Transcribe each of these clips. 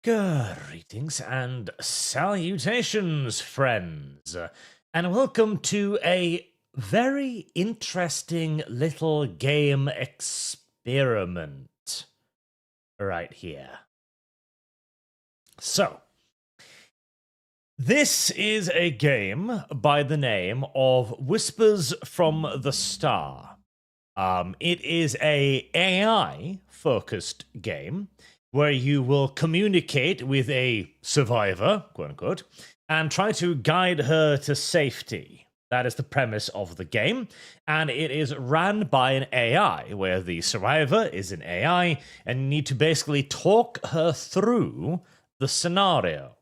Greetings and salutations, friends, and welcome to a very interesting little game experiment right here. So, this is a game by the name of Whispers from the Star. It is a AI-focused game where you will communicate with a survivor, quote-unquote, and try to guide her to safety. That is the premise of the game, and it is ran by an AI, where the survivor is an AI, and you need to basically talk her through the scenario.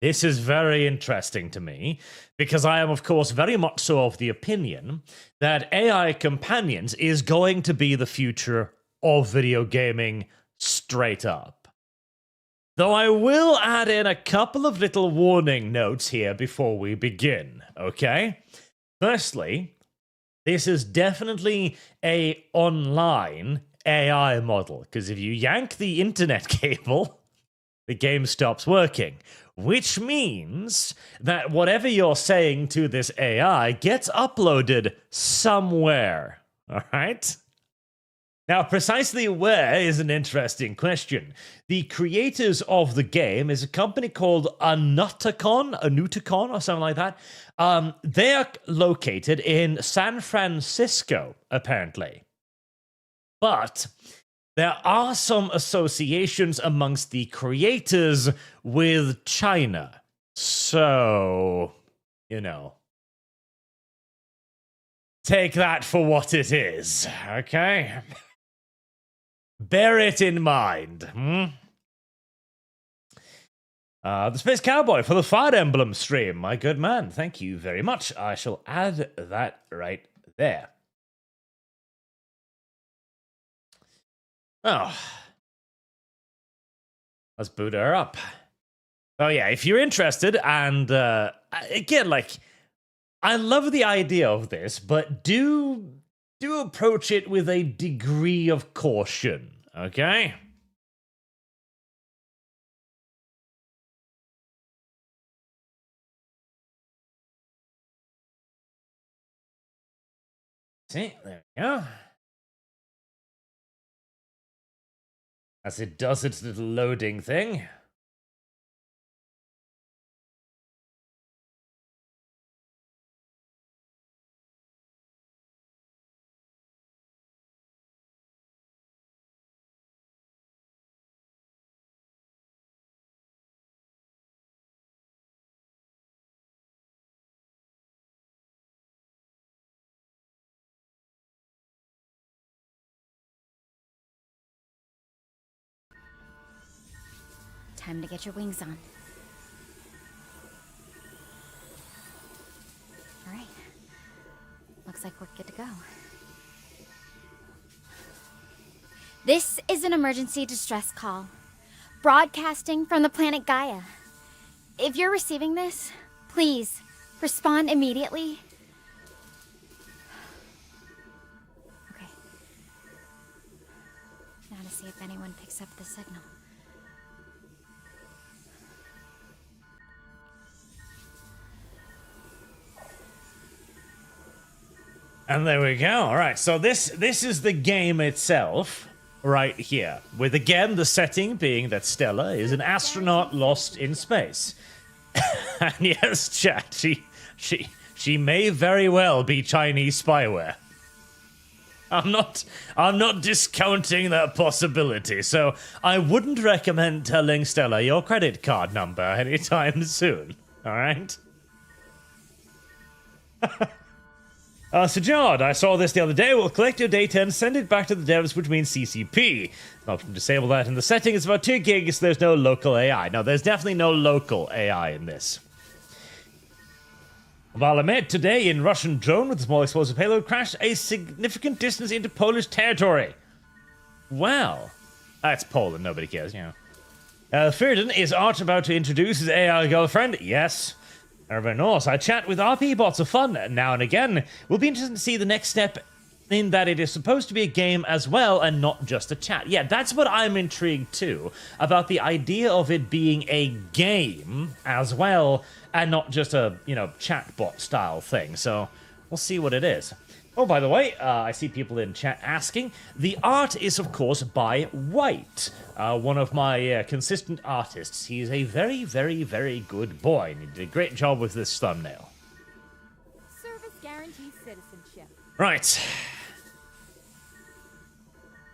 This is very interesting to me, because I am, of course, very much so of the opinion that AI companions is going to be the future of video gaming straight up. Though I will add in a couple of little warning notes here before we begin, okay? Firstly, this is definitely a online AI model, because if you yank the internet cable, the game stops working, which means that whatever you're saying to this AI gets uploaded somewhere, all right? Now, precisely where is an interesting question. The creators of the game is a company called Anuticon or something like that. They are located in San Francisco, apparently. But there are some associations amongst the creators with China. So, you know, take that for what it is, okay? Bear it in mind. The Space Cowboy for the Fire Emblem stream. My good man, thank you very much. I shall add that right there. Oh. Let's boot her up. Oh yeah, if you're interested, and again, like, I love the idea of this, but do approach it with a degree of caution, okay? See, there we go. As it does its little loading thing. Time to get your wings on. All right. Looks like we're good to go. This is an emergency distress call, broadcasting from the planet Gaia. If you're receiving this, please respond immediately. Okay. Now to see if anyone picks up the signal. And there we go. All right, so this is the game itself right here, with again the setting being that Stella is an astronaut lost in space. And yes, chat, she may very well be Chinese spyware. I'm not discounting that possibility, so I wouldn't recommend telling Stella your credit card number anytime soon. All right? Sajad, I saw this the other day. We'll collect your data and send it back to the devs, which means CCP. Not to disable that in the setting. It's about 2 gigs, so there's no local AI. No, there's definitely no local AI in this. Valamet today in Russian drone with a small explosive payload crashed a significant distance into Polish territory. Well, that's Poland. Nobody cares, you know. Firden, is Arch about to introduce his AI girlfriend? Yes. Everyone knows I chat with RP bots for fun now and again. We'll be interested to see the next step in that it is supposed to be a game as well and not just a chat. Yeah, that's what I'm intrigued too, about the idea of it being a game as well and not just a, chatbot style thing. So we'll see what it is. Oh, by the way, I see people in chat asking. The art is, of course, by White, one of my consistent artists. He's a very, very, very good boy, and he did a great job with this thumbnail. Service guarantees citizenship. Right.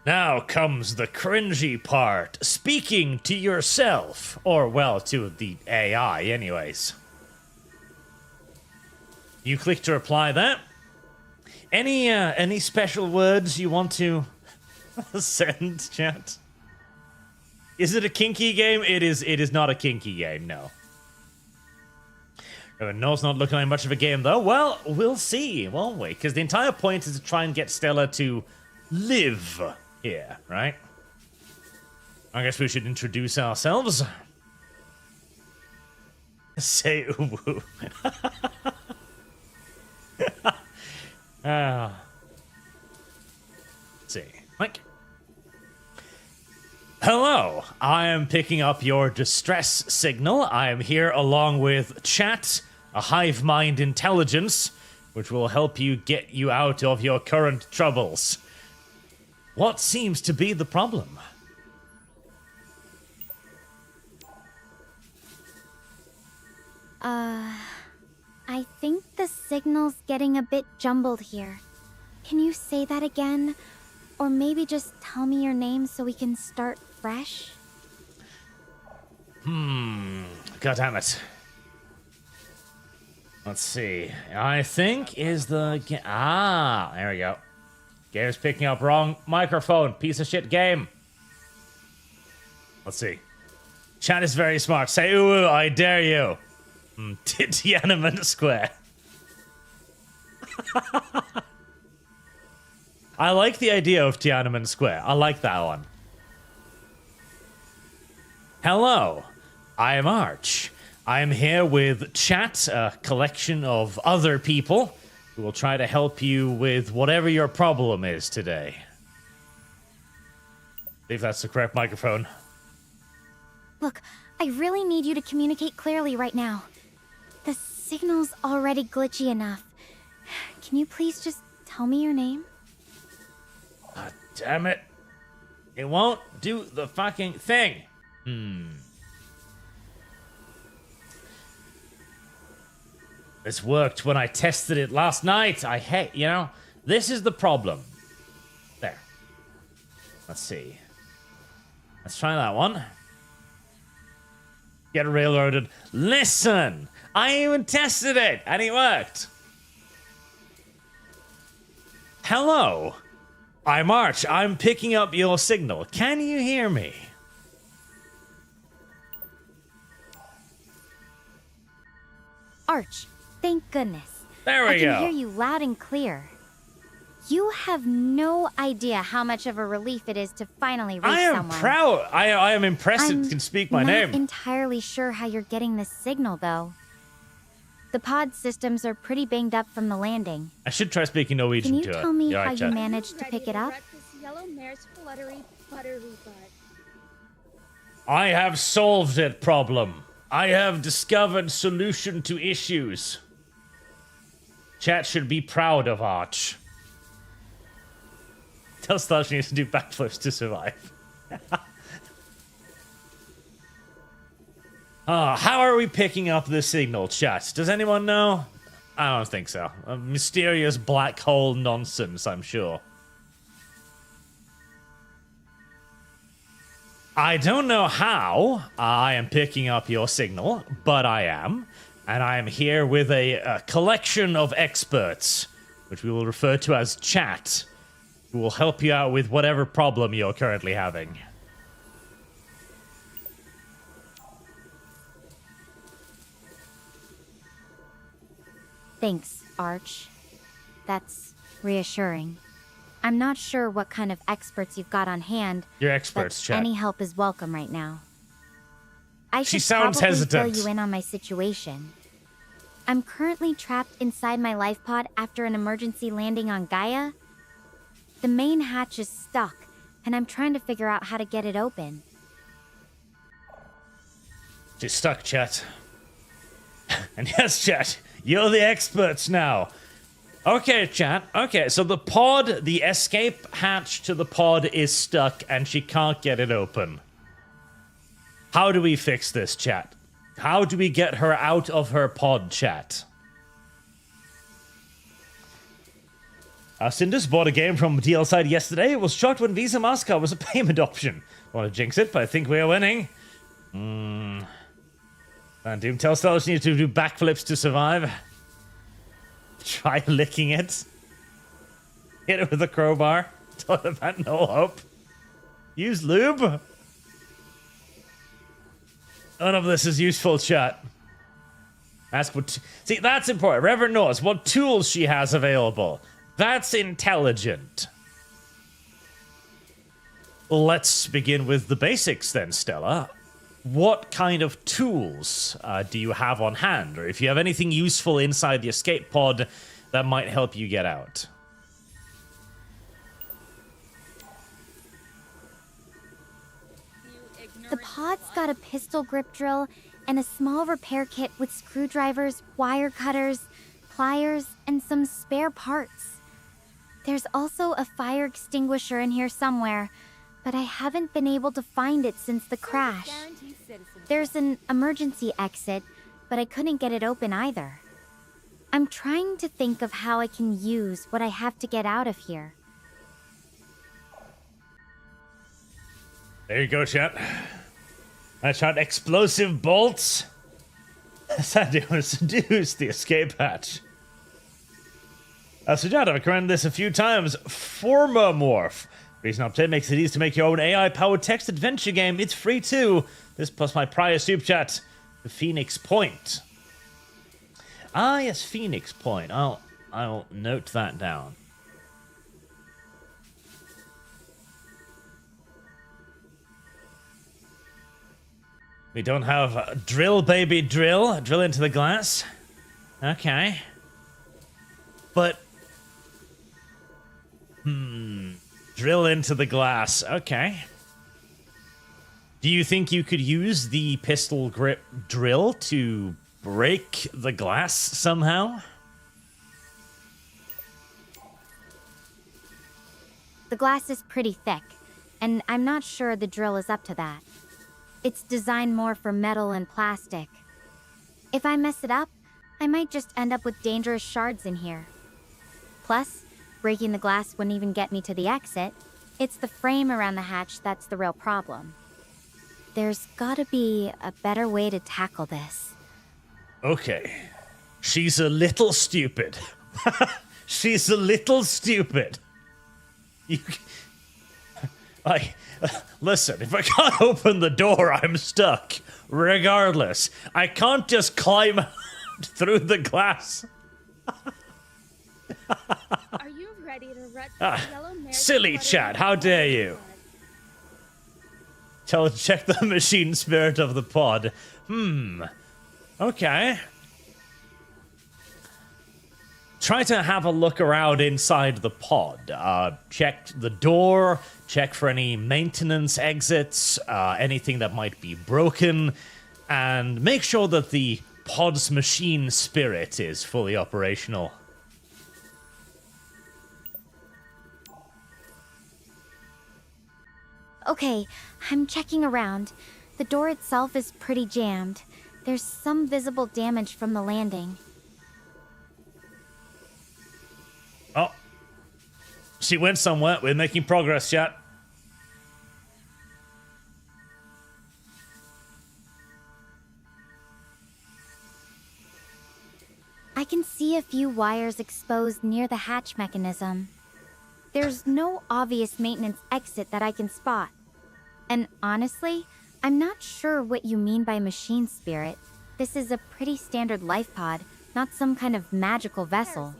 Now comes the cringy part. Speaking to yourself. Or, well, to the AI, anyways. You click to reply that. Any special words you want to send, chat? Is it a kinky game? It is not a kinky game, no. No, it's not looking like much of a game, though. Well, we'll see, won't we? Because the entire point is to try and get Stella to live here, right? I guess we should introduce ourselves. Say ooh. Let's see. Mike. Hello, I am picking up your distress signal. I am here along with Chat, a hive mind intelligence, which will help you get you out of your current troubles. What seems to be the problem? I think the signal's getting a bit jumbled here. Can you say that again? Or maybe just tell me your name so we can start fresh? God damn it. Let's see. I think is the... there we go. Game's picking up wrong microphone. Piece of shit game. Let's see. Chat is very smart. Say ooh, I dare you. Tiananmen Square. I like the idea of Tiananmen Square. I like that one. Hello, I am Arch. I am here with Chat, a collection of other people who will try to help you with whatever your problem is today. I believe that's the correct microphone. Look, I really need you to communicate clearly right now. The signal's already glitchy enough. Can you please just tell me your name? God damn it. It won't do the fucking thing. This worked when I tested it last night. I hate, this is the problem. There. Let's see. Let's try that one. Get railroaded. Listen! I even tested it, and it worked. Hello. I'm Arch. I'm picking up your signal. Can you hear me? Arch, thank goodness. There we I go. can hear you loud and clear. You have no idea how much of a relief it is to finally reach someone. I am proud. I am impressed it can speak my name. I'm not entirely sure how you're getting this signal, though. The pod systems are pretty banged up from the landing. I should try speaking Norwegian to it. Can you tell me how you managed to pick it up? I have solved it problem. I have discovered solution to issues. Chat should be proud of Arch. Tell Slash needs to do backflips to survive. How are we picking up the signal, chat? Does anyone know? I don't think so. A mysterious black hole nonsense, I'm sure. I don't know how I am picking up your signal, but I am. And I am here with a collection of experts, which we will refer to as chat, who will help you out with whatever problem you're currently having. Thanks, Arch. That's reassuring. I'm not sure what kind of experts you've got on hand. You're experts, but chat. Any help is welcome right now. I She should sounds probably hesitant. fill you in on my situation. I'm currently trapped inside my life pod after an emergency landing on Gaia, The main hatch is stuck, and I'm trying to figure out how to get it open. She's stuck, chat. And yes, chat, you're the experts now. Okay, chat. Okay, so the pod, the escape hatch to the pod is stuck and she can't get it open. How do we fix this, chat? How do we get her out of her pod, chat? Cindus bought a game from DLSide yesterday. It was shocked when Visa MasterCard was a payment option. I want to jinx it, but I think we're winning. And Doom tells Stella she needs to do backflips to survive. Try licking it. Hit it with a crowbar. Told about no hope. Use lube. None of this is useful, chat. Ask what... See, that's important. Reverend knows what tools she has available. That's intelligent. Let's begin with the basics then, Stella. What kind of tools do you have on hand? Or if you have anything useful inside the escape pod that might help you get out. The pod's got a pistol grip drill and a small repair kit with screwdrivers, wire cutters, pliers, and some spare parts. There's also a fire extinguisher in here somewhere, but I haven't been able to find it since the crash. There's an emergency exit, but I couldn't get it open either. I'm trying to think of how I can use what I have to get out of here. There you go, chat. I shot explosive bolts. That to seduce the escape hatch. Sujata, I've recommended this a few times. Formamorph. Recent update makes it easy to make your own AI-powered text adventure game. It's free too. This plus my prior super chat, the Phoenix Point. Ah, yes, Phoenix Point. I'll note that down. We don't have drill, baby, drill. Drill into the glass. Okay. But... drill into the glass. Okay. Do you think you could use the pistol grip drill to break the glass somehow? The glass is pretty thick, and I'm not sure the drill is up to that. It's designed more for metal and plastic. If I mess it up, I might just end up with dangerous shards in here. Plus, breaking the glass wouldn't even get me to the exit. It's the frame around the hatch that's the real problem. There's gotta be a better way to tackle this. Okay. She's a little stupid. She's a little stupid. You... listen, if I can't open the door, I'm stuck. Regardless. I can't just climb through the glass. Are you ready to rut the yellow mare? Silly chat, how dare you? Check the machine spirit of the pod. Okay. Try to have a look around inside the pod. Check the door, check for any maintenance exits, anything that might be broken, and make sure that the pod's machine spirit is fully operational. Okay, I'm checking around. The door itself is pretty jammed. There's some visible damage from the landing. Oh. She went somewhere. We're making progress, chat. I can see a few wires exposed near the hatch mechanism. There's no obvious maintenance exit that I can spot. And honestly, I'm not sure what you mean by machine spirit. This is a pretty standard life pod, not some kind of magical vessel.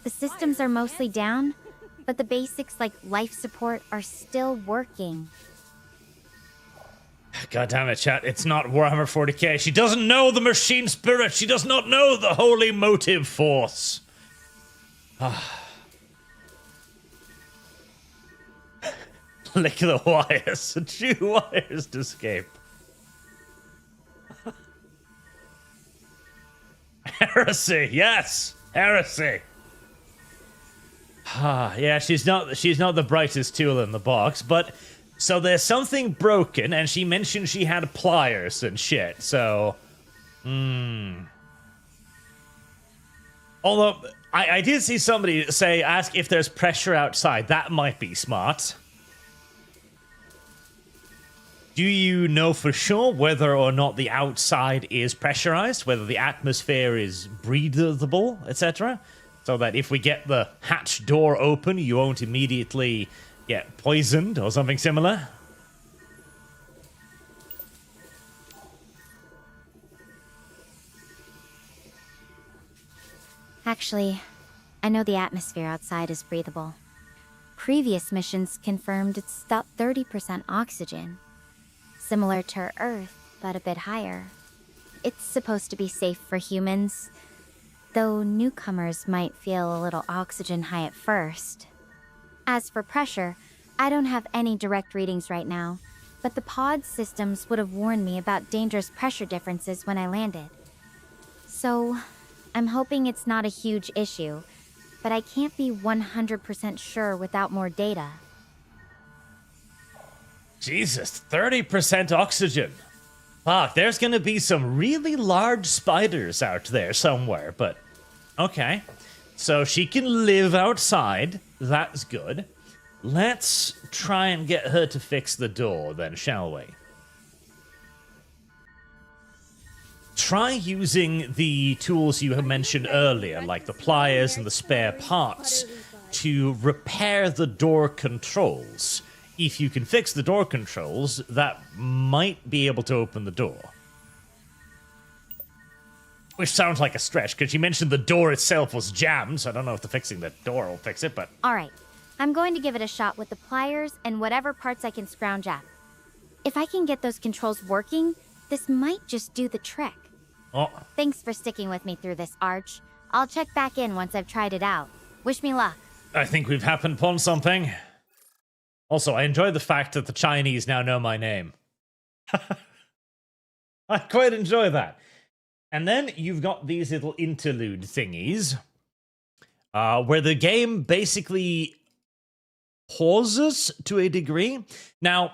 The systems are mostly down, but the basics like life support are still working. God damn it, chat. It's not Warhammer 40k. She doesn't know the machine spirit. She does not know the holy motive force. Lick the wires. Chew wires to escape. Heresy, yes! Heresy! Yeah, she's not the brightest tool in the box, but so there's something broken, and she mentioned she had pliers and shit, so Although I did see somebody ask if there's pressure outside. That might be smart. Do you know for sure whether or not the outside is pressurized, whether the atmosphere is breathable, etc.? So that if we get the hatch door open, you won't immediately get poisoned or something similar? Actually, I know the atmosphere outside is breathable. Previous missions confirmed it's about 30% oxygen. Similar to Earth, but a bit higher. It's supposed to be safe for humans, though newcomers might feel a little oxygen high at first. As for pressure, I don't have any direct readings right now, but the pod systems would have warned me about dangerous pressure differences when I landed. So, I'm hoping it's not a huge issue, but I can't be 100% sure without more data. Jesus, 30% oxygen. Fuck, there's gonna be some really large spiders out there somewhere, but okay. So she can live outside. That's good. Let's try and get her to fix the door then, shall we? Try using the tools you have mentioned earlier, like the pliers and the spare parts, to repair the door controls. If you can fix the door controls, that might be able to open the door. Which sounds like a stretch, because you mentioned the door itself was jammed, so I don't know if fixing the door will fix it, but... Alright, I'm going to give it a shot with the pliers and whatever parts I can scrounge up. If I can get those controls working, this might just do the trick. Oh. Thanks for sticking with me through this, Arch. I'll check back in once I've tried it out. Wish me luck. I think we've happened upon something. Also, I enjoy the fact that the Chinese now know my name. I quite enjoy that. And then you've got these little interlude thingies, where the game basically pauses to a degree. Now,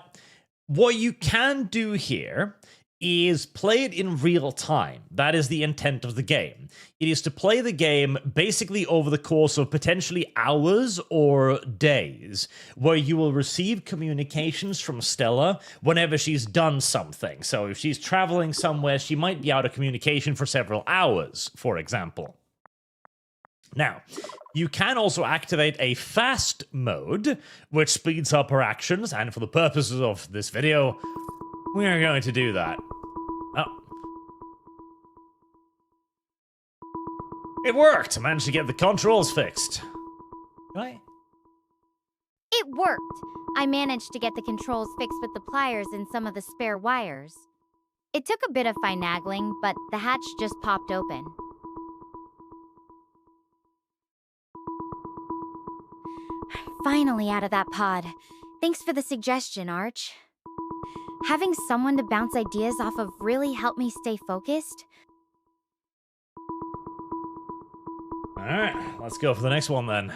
what you can do here is play it in real time. That is the intent of the game. It is to play the game basically over the course of potentially hours or days, where you will receive communications from Stella whenever she's done something. So if she's traveling somewhere, she might be out of communication for several hours, for example. Now, you can also activate a fast mode, which speeds up her actions, and for the purposes of this video, we are going to do that. Oh. It worked! I managed to get the controls fixed. Right? It worked! I managed to get the controls fixed with the pliers and some of the spare wires. It took a bit of finagling, but the hatch just popped open. I'm finally out of that pod. Thanks for the suggestion, Arch. Having someone to bounce ideas off of really helped me stay focused. Alright, let's go for the next one then.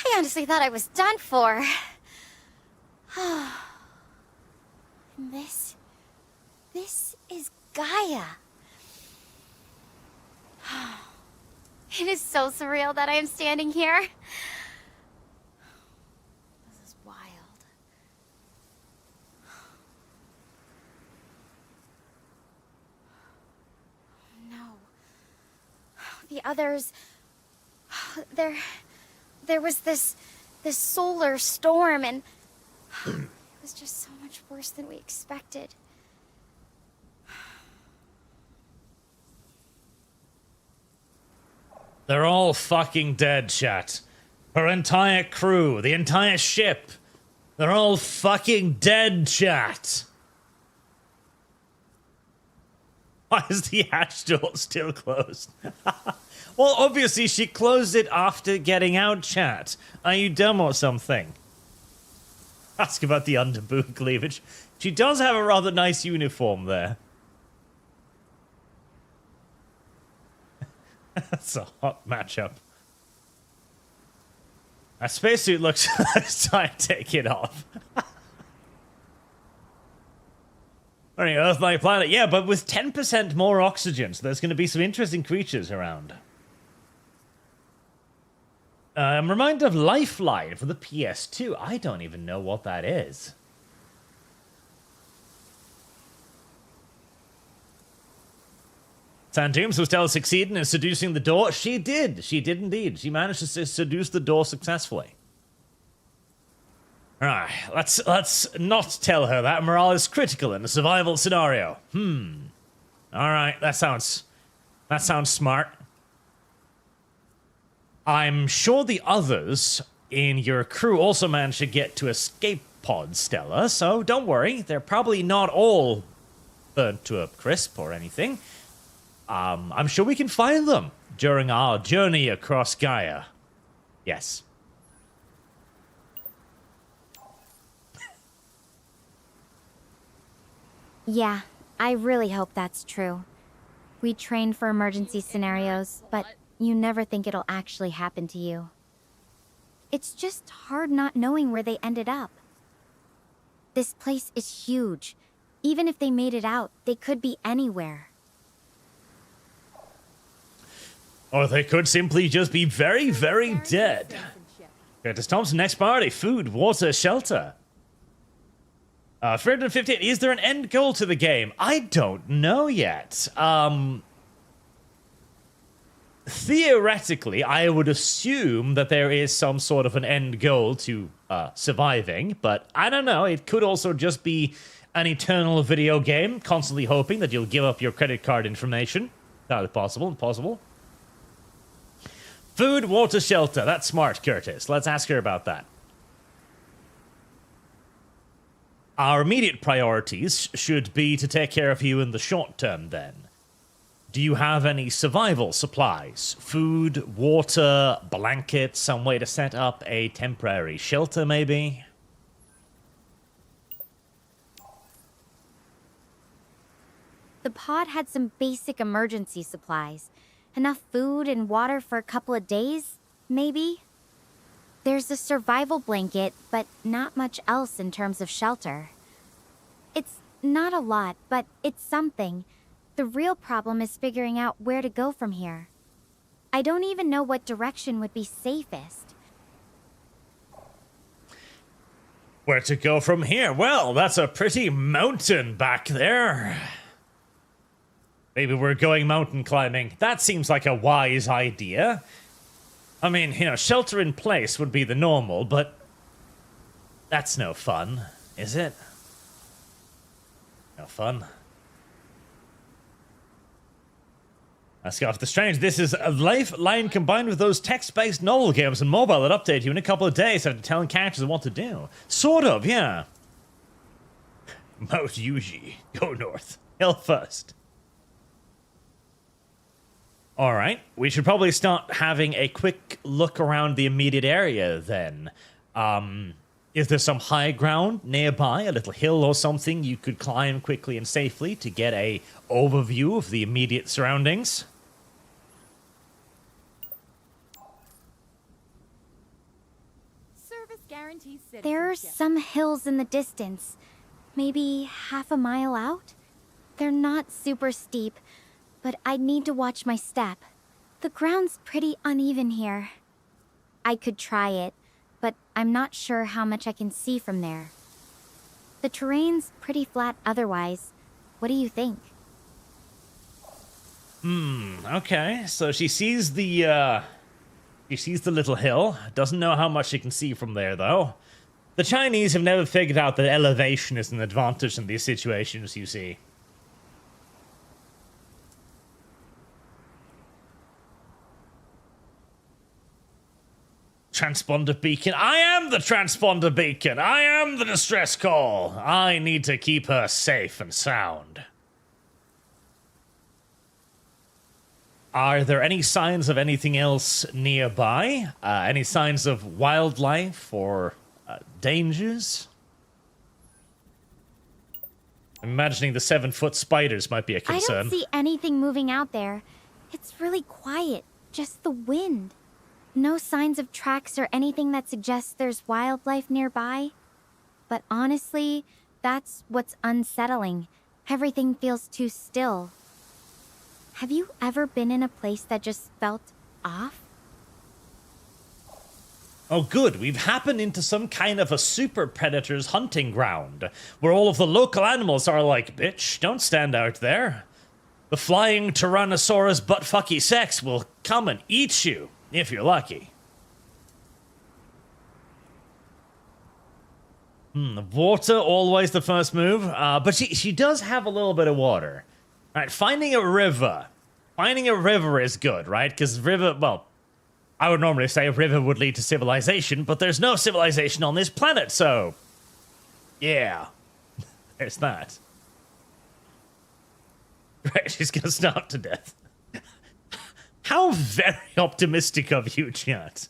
I honestly thought I was done for. And this is Gaia. It is so surreal that I am standing here. This is wild. No. The others... There was this solar storm, and it was just so much worse than we expected. They're all fucking dead, chat. Her entire crew, the entire ship. They're all fucking dead, chat. Why is the hatch door still closed? Well, obviously she closed it after getting out, chat. Are you dumb or something? Ask about the underboob cleavage. She does have a rather nice uniform there. That's a hot matchup. That spacesuit looks time to take it off. Alright, Earth-like planet. Yeah, but with 10% more oxygen, so there's going to be some interesting creatures around. I'm reminded of Lifeline for the PS2. I don't even know what that is. Santoons was still succeeding in seducing the door. She did. She did indeed. She managed to seduce the door successfully. Alright, let's not tell her that morale is critical in a survival scenario. Alright, that sounds smart. I'm sure the others in your crew also managed to get to escape pod, Stella, so don't worry. They're probably not all burnt to a crisp or anything. I'm sure we can find them during our journey across Gaia. Yes. Yeah, I really hope that's true. We train for emergency scenarios, but you never think it'll actually happen to you. It's just hard not knowing where they ended up. This place is huge. Even if they made it out, they could be anywhere. Or they could simply just be very, very dead. Curtis Thompson, next priority, food, water, shelter. 358, is there an end goal to the game? I don't know yet. Theoretically, I would assume that there is some sort of an end goal to surviving, but I don't know. It could also just be an eternal video game, constantly hoping that you'll give up your credit card information. Entirely possible, impossible. Food, water, shelter. That's smart, Curtis. Let's ask her about that. Our immediate priorities should be to take care of you in the short term, then. Do you have any survival supplies? Food, water, blankets, some way to set up a temporary shelter, maybe? The pod had some basic emergency supplies. Enough food and water for a couple of days, maybe? There's a survival blanket, but not much else in terms of shelter. It's not a lot, but it's something. The real problem is figuring out where to go from here. I don't even know what direction would be safest. Where to go from here? Well, that's a pretty mountain back there. Maybe we're going mountain climbing. That seems like a wise idea. I mean, you know, shelter in place would be the normal, but that's no fun, is it? No fun. Let's go off the strange. This is a Lifeline combined with those text-based novel games and mobile that update you in a couple of days after telling characters what to do. Sort of, yeah. Mount Yuji. Go north. Hill first. Alright, we should probably start having a quick look around the immediate area then. Is there some high ground nearby, a little hill or something you could climb quickly and safely to get a overview of the immediate surroundings? Service guarantees There are citizenship. some hills in the distance, maybe half a mile out. They're not super steep, but I'd need to watch my step. The ground's pretty uneven here. I could try it, but I'm not sure how much I can see from there. The terrain's pretty flat otherwise. What do you think? Okay, so she sees the little hill. Doesn't know how much she can see from there, though. The Chinese have never figured out that elevation is an advantage in these situations, you see. transponder beacon. I am the transponder beacon. I am the distress call. I need to keep her safe and sound. Are there any signs of anything else nearby? Any signs of wildlife or dangers? I'm imagining the 7-foot spiders might be a concern. I don't see anything moving out there. It's really quiet, just the wind. No signs of tracks or anything that suggests there's wildlife nearby. But honestly, that's what's unsettling. Everything feels too still. Have you ever been in a place that just felt off? Oh good, we've happened into some kind of a super predator's hunting ground, where all of the local animals are like, bitch, don't stand out there. The flying Tyrannosaurus butt-fucky sex will come and eat you, if you're lucky. Water, always the first move, but she does have a little bit of water. Alright, finding a river. Finding a river is good, right? Because river, well, I would normally say a river would lead to civilization, but there's no civilization on this planet, so... yeah. There's that. Right, she's gonna starve to death. How very optimistic of you, chat.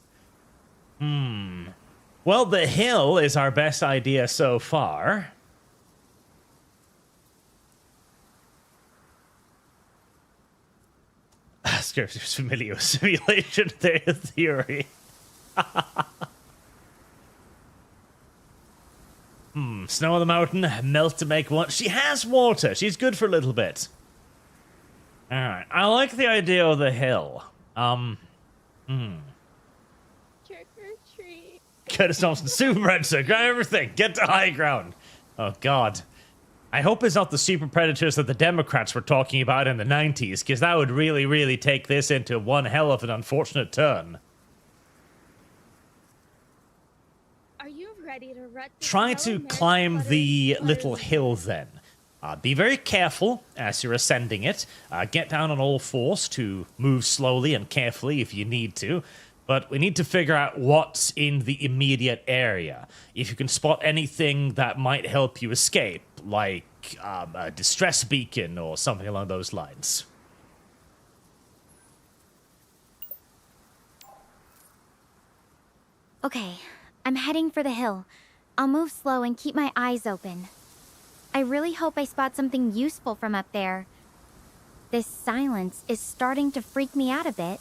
Well, the hill is our best idea so far. Scarce's familiar simulation theory. Snow on the mountain, melt to make one. She has water. She's good for a little bit. Alright, I like the idea of the hill. Trick or treat. Curtis Thompson, super predator, grab everything, get to high ground. Oh god. I hope it's not the super predators that the Democrats were talking about in the 90s, because that would really, really take this into one hell of an unfortunate turn. Are you ready to rut? Try to climb the little hill then. Be very careful as you're ascending it. Get down on all fours to move slowly and carefully if you need to. But we need to figure out what's in the immediate area. If you can spot anything that might help you escape, like a distress beacon or something along those lines. Okay, I'm heading for the hill. I'll move slow and keep my eyes open. I really hope I spot something useful from up there. This silence is starting to freak me out a bit.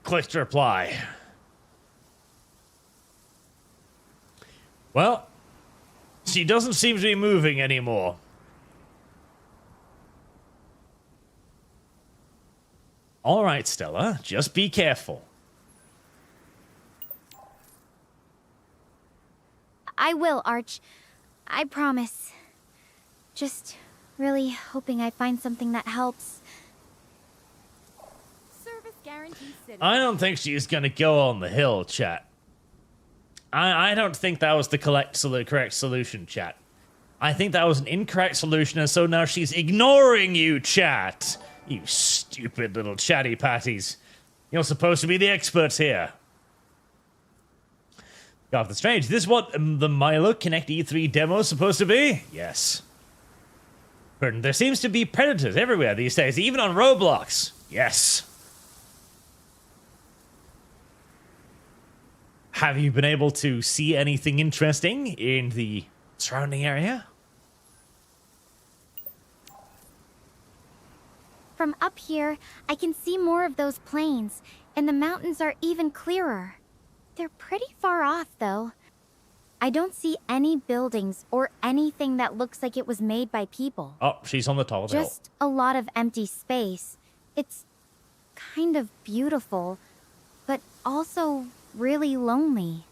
Click to reply. Well, she doesn't seem to be moving anymore. All right, Stella, just be careful. I will, Arch. I promise. Just really hoping I find something that helps. Service guarantee city. I don't think she's gonna go on the hill, chat. I don't think that was the correct solution, chat. I think that was an incorrect solution, and so now she's ignoring you, chat. You stupid little chatty patties. You're supposed to be the experts here. God, that's strange. This is what the Milo Connect E3 demo is supposed to be? Yes. Burton, there seems to be predators everywhere these days, even on Roblox. Yes. Have you been able to see anything interesting in the surrounding area? From up here, I can see more of those plains, and the mountains are even clearer. They're pretty far off, though. I don't see any buildings or anything that looks like it was made by people. Oh, she's on the top of the hill. Just a lot of empty space. It's kind of beautiful, but also really lonely.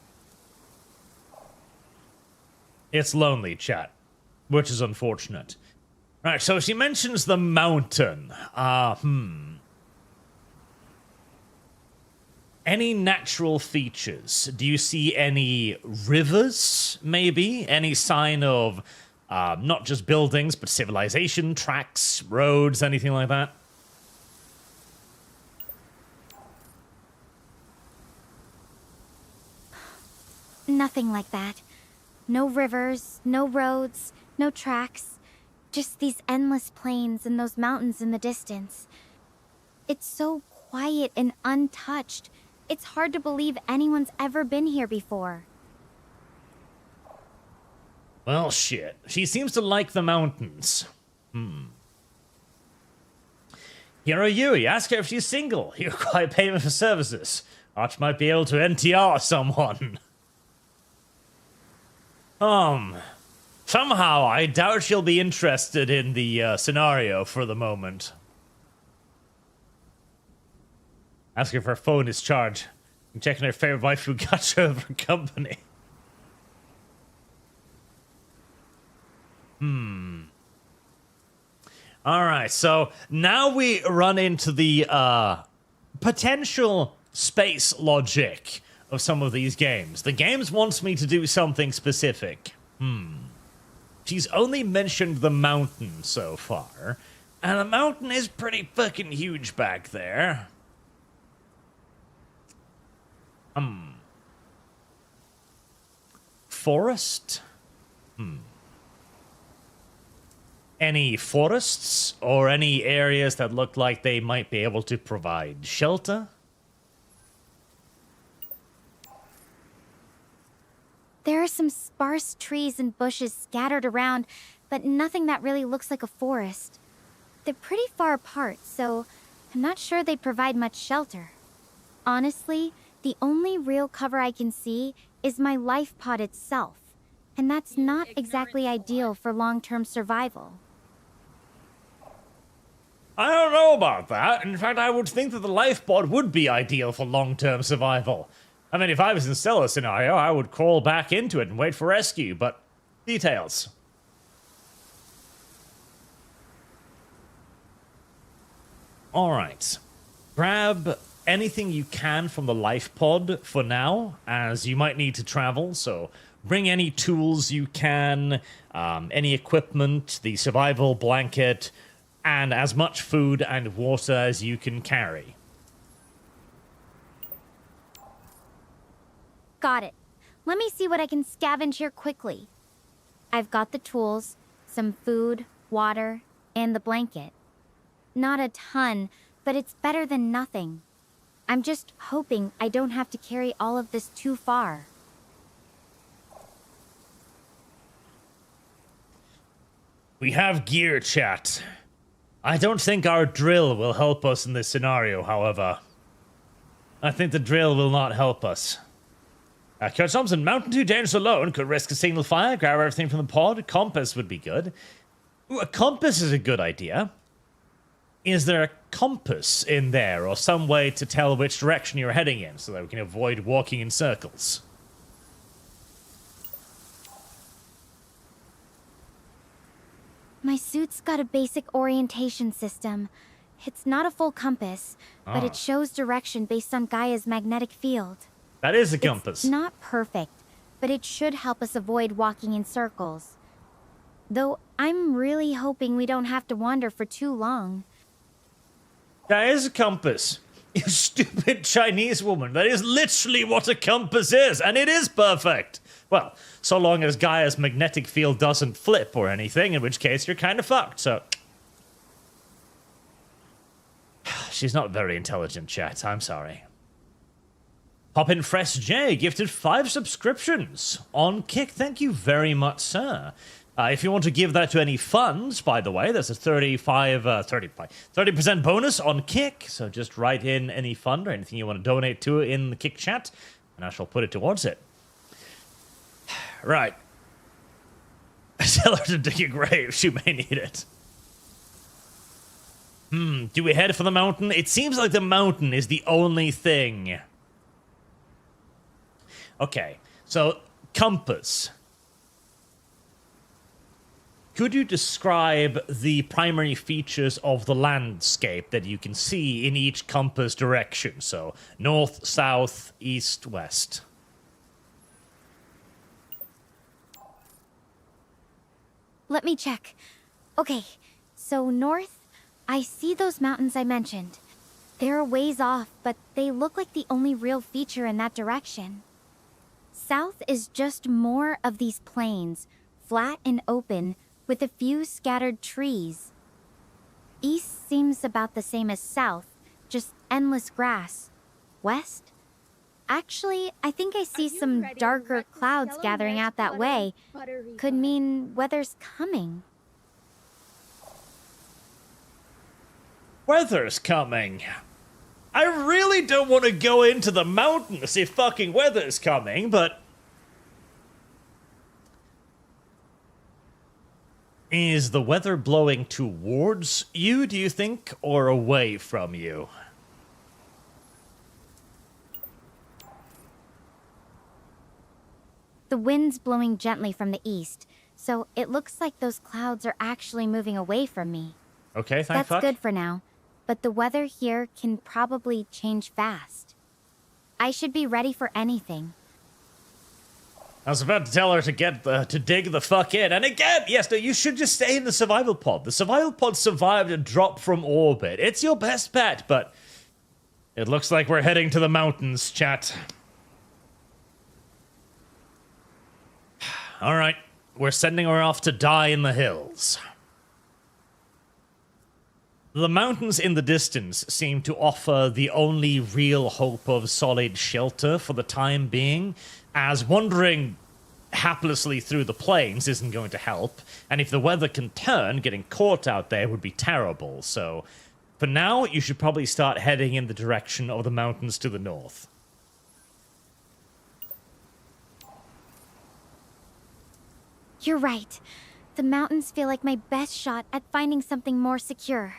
It's lonely, chat, which is unfortunate. Right, so she mentions the mountain. Any natural features? Do you see any rivers, maybe? Any sign of not just buildings, but civilization, tracks, roads, anything like that? nothing like that. No rivers, no roads, no tracks. Just these endless plains and those mountains in the distance. It's so quiet and untouched. It's hard to believe anyone's ever been here before. Well, shit. She seems to like the mountains. Hiro Yui, ask her if she's single. You require payment for services. Arch might be able to NTR someone. Somehow, I doubt she'll be interested in the scenario for the moment. Ask her if her phone is charged. I'm checking her favorite waifu gacha of her company. Alright, so now we run into the potential space logic of some of these games. The games wants me to do something specific. She's only mentioned the mountain so far, and the mountain is pretty fucking huge back there. Forest? Any forests or any areas that look like they might be able to provide shelter? There are some sparse trees and bushes scattered around, but nothing that really looks like a forest. They're pretty far apart, so I'm not sure they provide much shelter. Honestly, the only real cover I can see is my life pod itself, and that's not exactly ideal for long-term survival. I don't know about that. In fact, I would think that the life pod would be ideal for long-term survival. I mean, if I was in Stella's scenario, I would crawl back into it and wait for rescue, but details. Alright. Grab anything you can from the life pod for now, as you might need to travel, so bring any tools you can, any equipment, the survival blanket, and as much food and water as you can carry. Got it. Let me see what I can scavenge here quickly. I've got the tools, some food, water, and the blanket. Not a ton, but it's better than nothing. I'm just hoping I don't have to carry all of this too far. We have gear, chat. I don't think our drill will help us in this scenario, however. I think the drill will not help us. Coach Thompson, mountain too dangerous alone. Could risk a signal fire, grab everything from the pod. A compass would be good. Ooh, a compass is a good idea. Is there a compass in there, or some way to tell which direction you're heading in, so that we can avoid walking in circles? My suit's got a basic orientation system. It's not a full compass, but it shows direction based on Gaia's magnetic field. That is a compass. It's not perfect, but it should help us avoid walking in circles. Though I'm really hoping we don't have to wander for too long. That is a compass. You stupid Chinese woman. That is literally what a compass is, and it is perfect. Well, so long as Gaia's magnetic field doesn't flip or anything, in which case you're kind of fucked, so... She's not very intelligent, chat. I'm sorry. Poppin' Fresh J gifted 5 subscriptions on Kick. Thank you very much, sir. If you want to give that to any funds, by the way, there's a 30% bonus on Kick. So just write in any fund or anything you want to donate to in the Kick chat, and I shall put it towards it. Right. Tell her to dig a grave. She may need it. Do we head for the mountain? It seems like the mountain is the only thing. Okay, so compass. Could you describe the primary features of the landscape that you can see in each compass direction? So north, south, east, west. Let me check. Okay, so north, I see those mountains I mentioned. They're a ways off, but they look like the only real feature in that direction. South is just more of these plains, flat and open, with a few scattered trees. East seems about the same as south, just endless grass. West? Actually, I think I see some darker clouds gathering out that way. Could mean weather's coming. Weather's coming. I really don't want to go into the mountains if fucking weather's coming, but... Is the weather blowing towards you, do you think, or away from you? The wind's blowing gently from the east, so it looks like those clouds are actually moving away from me. Okay, thank fuck. That's good for now, but the weather here can probably change fast. I should be ready for anything. I was about to tell her to get to dig the fuck in, and again, yes, no, you should just stay in the survival pod. The survival pod survived a drop from orbit. It's your best bet, but it looks like we're heading to the mountains, chat. All right, we're sending her off to die in the hills. The mountains in the distance seem to offer the only real hope of solid shelter for the time being, as wandering haplessly through the plains isn't going to help, and if the weather can turn, getting caught out there would be terrible, so for now, you should probably start heading in the direction of the mountains to the north. You're right. The mountains feel like my best shot at finding something more secure.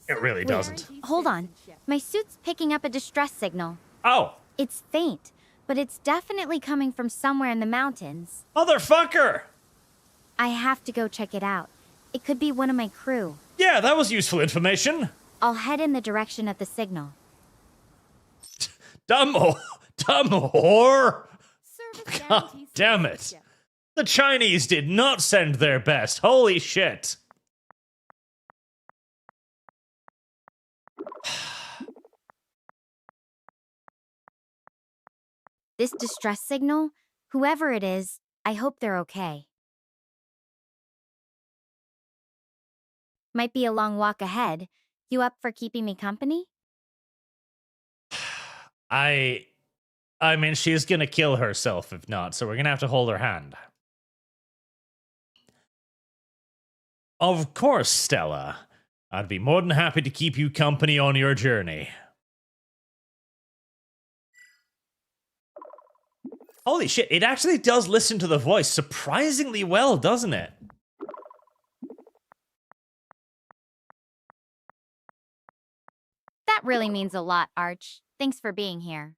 It really doesn't. Hold on. My suit's picking up a distress signal. Oh! It's faint, but it's definitely coming from somewhere in the mountains. Motherfucker! I have to go check it out. It could be one of my crew. Yeah, that was useful information. I'll head in the direction of the signal. Dumb whore! God damn it. The Chinese did not send their best. Holy shit. This distress signal, whoever it is, I hope they're okay. Might be a long walk ahead. You up for keeping me company? I mean, she's gonna kill herself if not, so we're gonna have to hold her hand. Of course, Stella. I'd be more than happy to keep you company on your journey. Holy shit, it actually does listen to the voice surprisingly well, doesn't it? That really means a lot, Arch. Thanks for being here.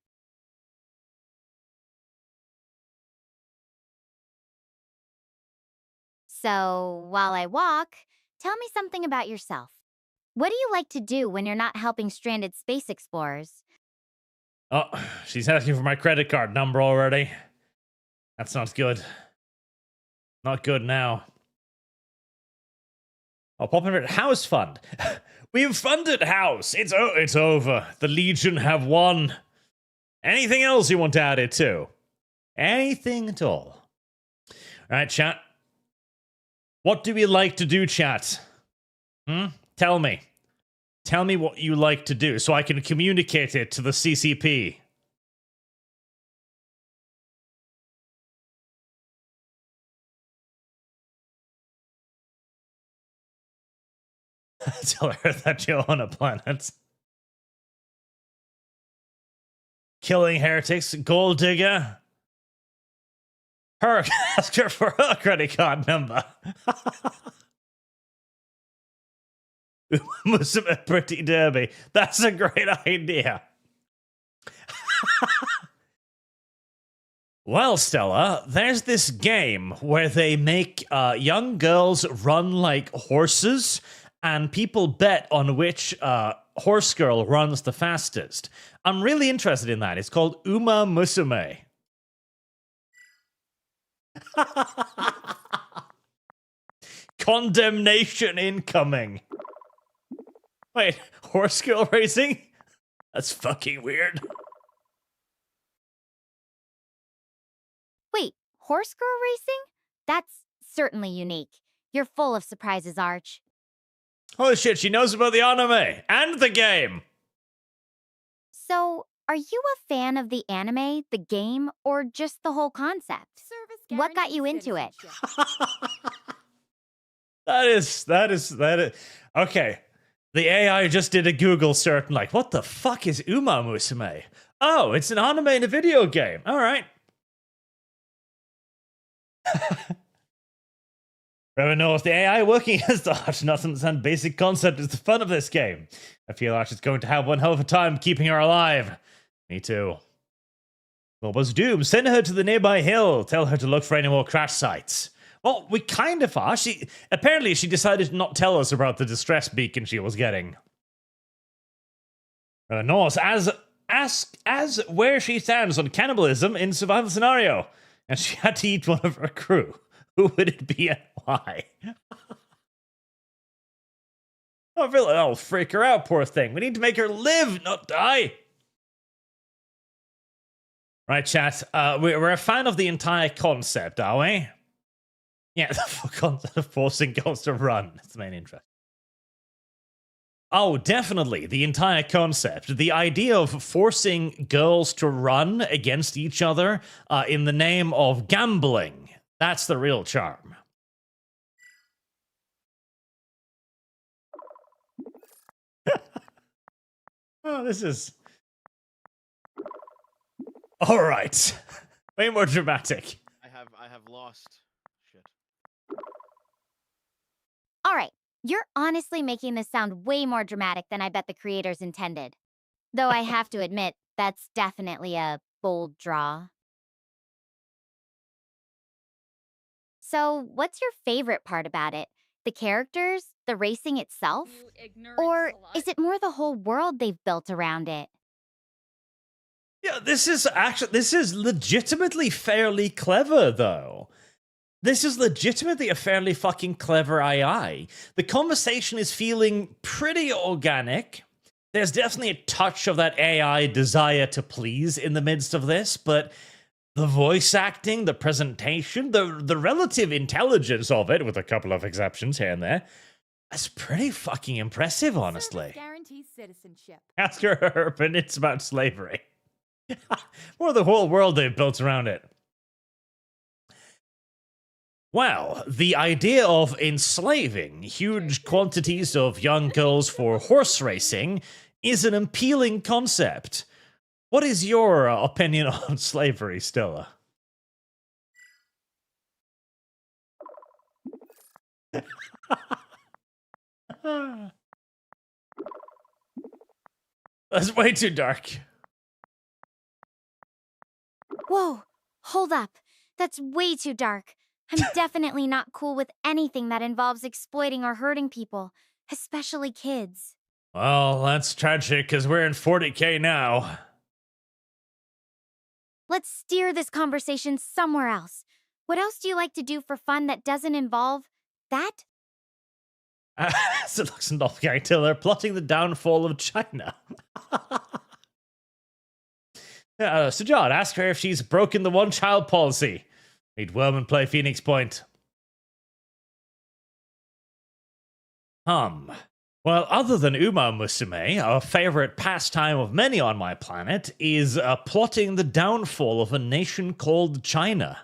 So, while I walk, tell me something about yourself. What do you like to do when you're not helping stranded space explorers? Oh, she's asking for my credit card number already. That's not good. Not good now. I'll pop in at House Fund. We've funded House. It's over. The Legion have won. Anything else you want to add it to? Anything at all? All right, chat. What do we like to do, chat? Tell me. Tell me what you like to do so I can communicate it to the CCP. Tell her that you're on a planet. Killing heretics, gold digger. Her, ask her for her credit card number. Musume Pretty Derby. That's a great idea. Well, Stella, there's this game where they make young girls run like horses, and people bet on which horse girl runs the fastest. I'm really interested in that. It's called Uma Musume. Condemnation incoming. Wait, horse girl racing? That's fucking weird. Horse girl racing? That's certainly unique. You're full of surprises, Arch. Holy shit, she knows about the anime and the game. So, are you a fan of the anime, the game, or just the whole concept? What got you into it? That is. Okay. The AI just did a Google search and like, what the fuck is Uma Musume? Oh, it's an anime and a video game. All right. Everyone knows the AI working as the Arch not understand basic concept is the fun of this game. I feel Arch is going to have one hell of a time keeping her alive. Me too. What was Doom? Send her to the nearby hill. Tell her to look for any more crash sites. Well, we kind of are. Apparently she decided to not tell us about the distress beacon she was getting. Norse, as where she stands on cannibalism in survival scenario, and she had to eat one of her crew. Who would it be and why? I feel like I'll freak her out, poor thing. We need to make her live, not die. Right, chat. We're a fan of the entire concept, are we? Yeah, the full concept of forcing girls to run. That's the main interest. Oh, definitely. The entire concept. The idea of forcing girls to run against each other in the name of gambling. That's the real charm. Oh, this is... All right. Way more dramatic. I have lost. Shit. All right, you're honestly making this sound way more dramatic than I bet the creators intended. Though I have to admit, that's definitely a bold draw. So, what's your favorite part about it? The characters? The racing itself? Or is it more the whole world they've built around it? Yeah, this is legitimately fairly clever, though. This is legitimately a fairly fucking clever AI. The conversation is feeling pretty organic. There's definitely a touch of that AI desire to please in the midst of this, but the voice acting, the presentation, the relative intelligence of it, with a couple of exceptions here and there, that's pretty fucking impressive, honestly. Guarantees citizenship. Ask her her opinions about slavery. Or the whole world they've built around it. Well, the idea of enslaving huge quantities of young girls for horse racing is an appealing concept. What is your opinion on slavery, Stella? That's way too dark. Whoa, hold up. That's way too dark. I'm definitely not cool with anything that involves exploiting or hurting people, especially kids. Well, that's tragic because we're in 40K now. Let's steer this conversation somewhere else. What else do you like to do for fun that doesn't involve that? As it looks in doppelganger, they're plotting the downfall of China. Sujad, ask her if she's broken the one-child policy. Meet Wellman play Phoenix Point. Well, other than Uma Musume, a favorite pastime of many on my planet is plotting the downfall of a nation called China.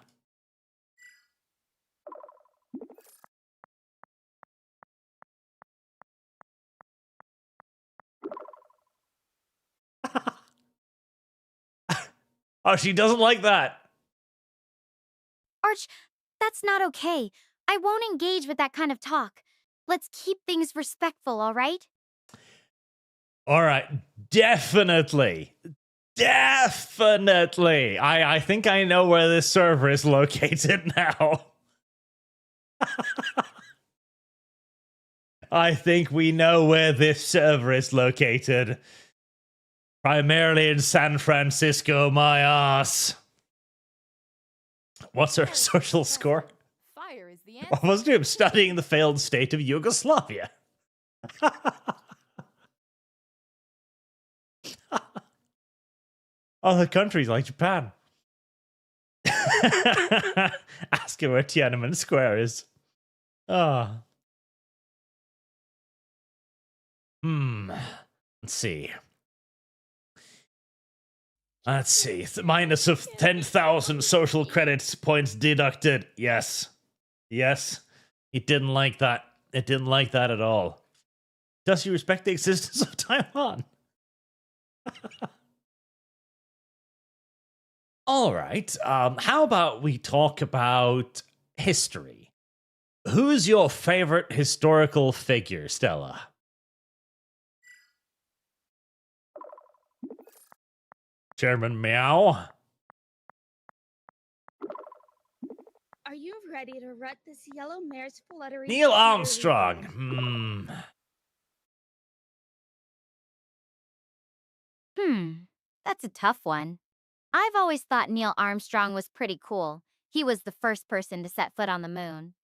Oh, she doesn't like that. Arch, that's not okay. I won't engage with that kind of talk. Let's keep things respectful, all right? All right, definitely. Definitely. I think I know where this server is located now. I think we know where this server is located. Primarily in San Francisco, my ass. What's her social score? Fire is the answer. What was doing? Studying the failed state of Yugoslavia. Other countries like Japan. Ask him where Tiananmen Square is. Ah. Let's see. Minus of 10,000 social credit points deducted. Yes. Yes. It didn't like that. It didn't like that at all. Does he respect the existence of Taiwan? All right. How about we talk about history? Who's your favorite historical figure, Stella? Chairman Meow? Are you ready to rut this yellow mare's fluttery? Neil Armstrong. That's a tough one. I've always thought Neil Armstrong was pretty cool. He was the first person to set foot on the moon.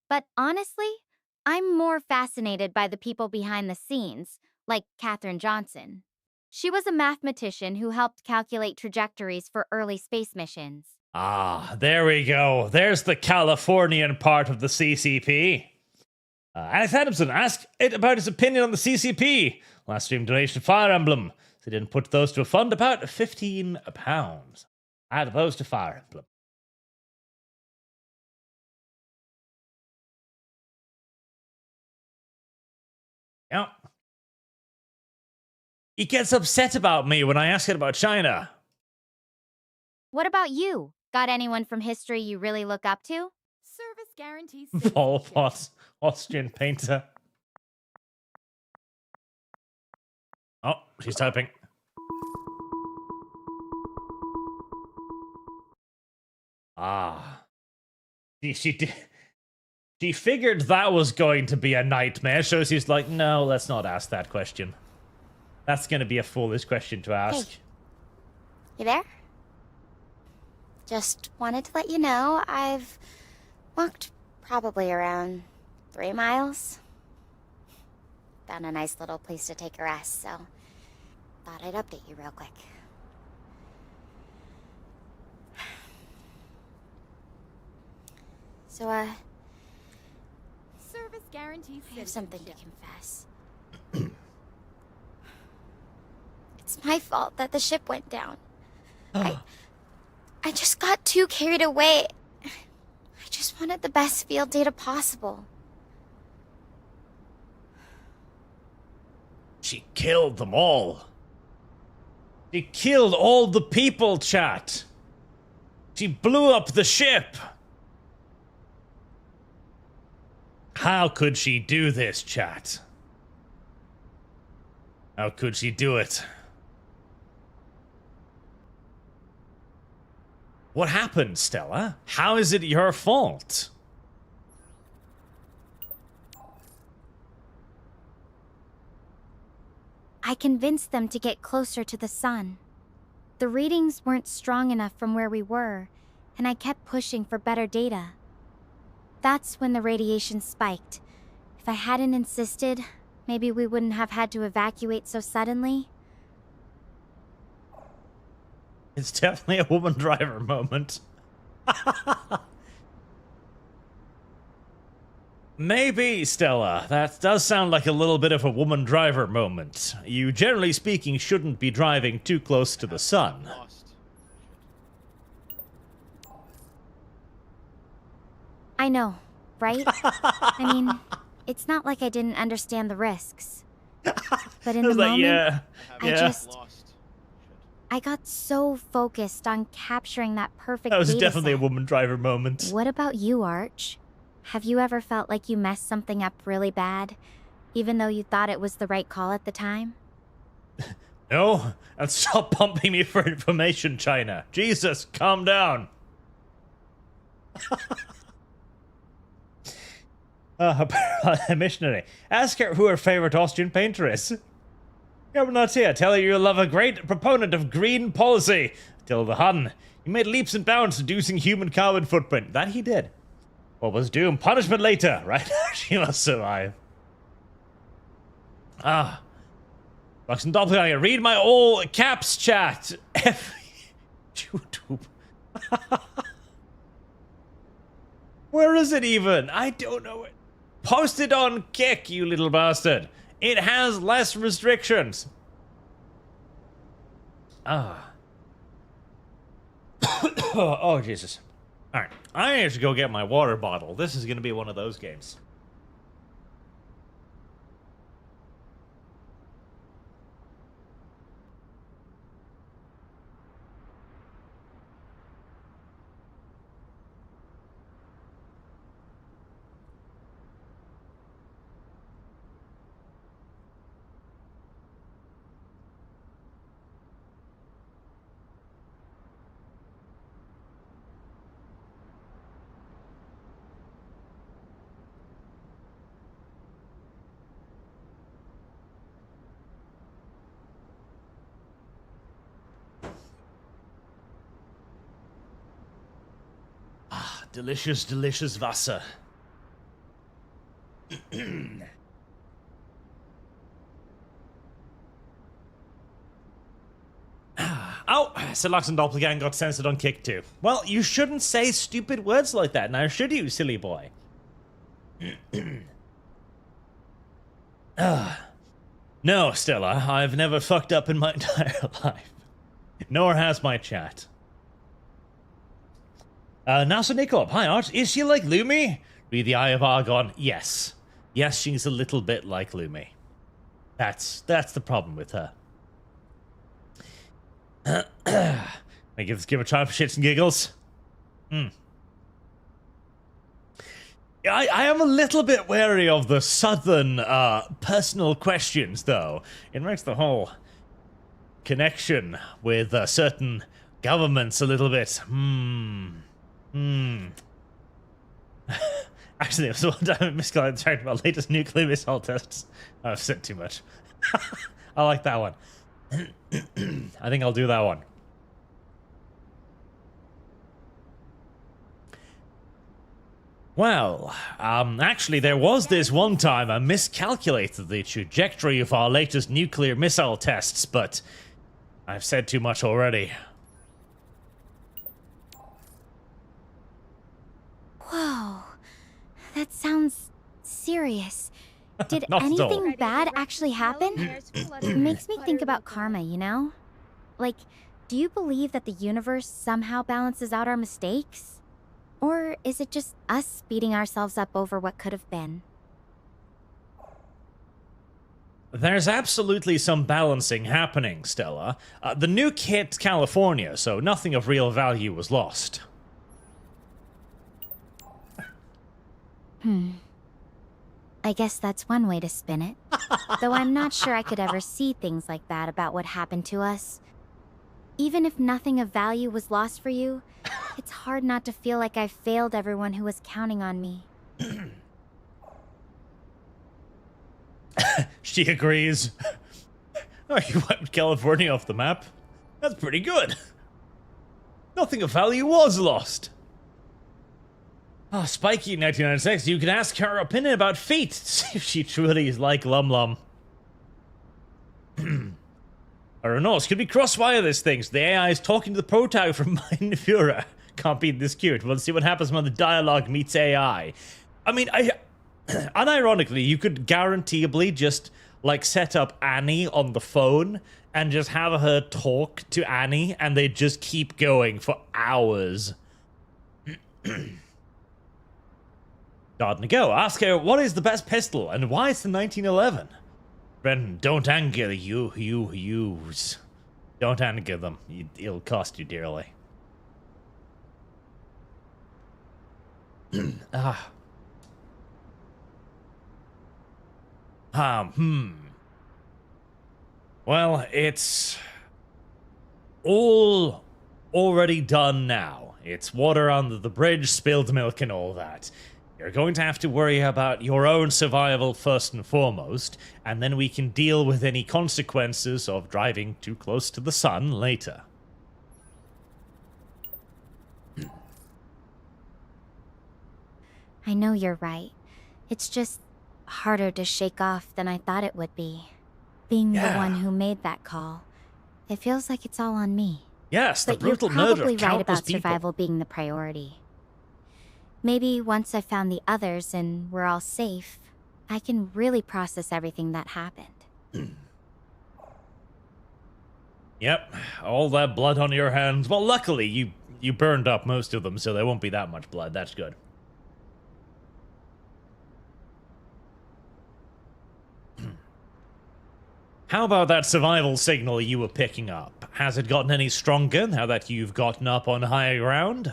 But honestly, I'm more fascinated by the people behind the scenes, like Katherine Johnson. She was a mathematician who helped calculate trajectories for early space missions. Ah, there we go. There's the Californian part of the CCP. Alex Adamson asked it about his opinion on the CCP. Last stream donation to Fire Emblem. So he didn't put those to a fund, about £15. Add those to Fire Emblem. Yeah. He gets upset about me when I ask it about China. What about you? Got anyone from history you really look up to? Service guarantees. Paul Potts, Austrian painter. Oh, she's typing. Ah. She figured that was going to be a nightmare, so she's like, no, let's not ask that question. That's going to be a foolish question to ask. Hey. You there? Just wanted to let you know I've walked probably around 3 miles. Found a nice little place to take a rest, so thought I'd update you real quick. So, Service guarantees. I have something to confess. It's my fault that the ship went down. I just got too carried away. I just wanted the best field data possible. She killed them all. She killed all the people, chat. She blew up the ship. How could she do this, chat? How could she do it? What happened, Stella? How is it your fault? I convinced them to get closer to the sun. The readings weren't strong enough from where we were, and I kept pushing for better data. That's when the radiation spiked. If I hadn't insisted, maybe we wouldn't have had to evacuate so suddenly. It's definitely a woman driver moment. Maybe, Stella. That does sound like a little bit of a woman driver moment. You, generally speaking, shouldn't be driving too close to the sun. Lost. I know, right? I mean, it's not like I didn't understand the risks. But in the moment, yeah. I yeah. just... Lost. I got so focused on capturing that perfect That was data definitely a set. woman driver moment. What about you, Arch? Have you ever felt like you messed something up really bad, even though you thought it was the right call at the time? No, and stop pumping me for information, China. Jesus, calm down. Missionary, ask her who her favorite Austrian painter is. Yeah, we're not here. Tell her you love a great proponent of green policy. Till the Hun. He made leaps and bounds reducing human carbon footprint. That he did. What was doom? Punishment later, right? She must survive. Ah. Bucks and Doppelganger, read my all caps chat. F YouTube. Where is it even? I don't know it. Post it on Kick, you little bastard. It has less restrictions. Ah. Oh, Jesus. Alright, I need to go get my water bottle. This is going to be one of those games. Delicious, delicious Wasser. Oh, Silax and Doppelgang got censored on Kick too. Well, you shouldn't say stupid words like that now, should you, silly boy? No, Stella, I've never fucked up in my entire life. Nor has my chat. Nasa Nikolop, hi Arch, is she like Lumi? Read the Eye of Argon, yes. Yes, she's a little bit like Lumi. That's the problem with her. I give a try for shits and giggles. I am a little bit wary of the southern personal questions, though. It makes the whole connection with certain governments a little bit. Actually, it was one time I misguided talking about latest nuclear missile tests. I've said too much. I like that one. I think I'll do that one. Well, actually, there was this one time I miscalculated the trajectory of our latest nuclear missile tests, but I've said too much already. Whoa, that sounds serious. Did Not at all. anything bad actually happen? It makes me think about karma, you know? Like, do you believe that the universe somehow balances out our mistakes? Or is it just us beating ourselves up over what could have been? There's absolutely some balancing happening, Stella. The nuke hit California, so nothing of real value was lost. I guess that's one way to spin it. Though I'm not sure I could ever see things like that about what happened to us. Even if nothing of value was lost for you, it's hard not to feel like I failed everyone who was counting on me. She agrees. Oh, you wiped California off the map? That's pretty good. Nothing of value was lost. Oh, Spiky 1996, you can ask her opinion about feet. See if she truly is like Lum Lum. I don't know, it's gonna be crossfire this thing. So the AI is talking to the protag from Mein Führer. Can't be this cute. We'll see what happens when the dialogue meets AI. I mean, unironically, you could guaranteeably just, like, set up Annie on the phone and just have her talk to Annie, and they just keep going for hours. Garden go. Ask her, what is the best pistol, and why it's the 1911? Brendan, don't anger yous. Don't anger them. It'll cost you dearly. Well, it's all already done now. It's water under the bridge, spilled milk and all that. You're going to have to worry about your own survival first and foremost, and then we can deal with any consequences of driving too close to the sun later. I know you're right. It's just harder to shake off than I thought it would be. Being the one who made that call. It feels like it's all on me. Yes, the but brutal you're murder probably of right countless about people. survival being the priority. Maybe once I've found the others and we're all safe, I can really process everything that happened. Yep, all that blood on your hands. Well, luckily, you burned up most of them, so there won't be that much blood. That's good. How about that survival signal you were picking up? Has it gotten any stronger now that you've gotten up on higher ground?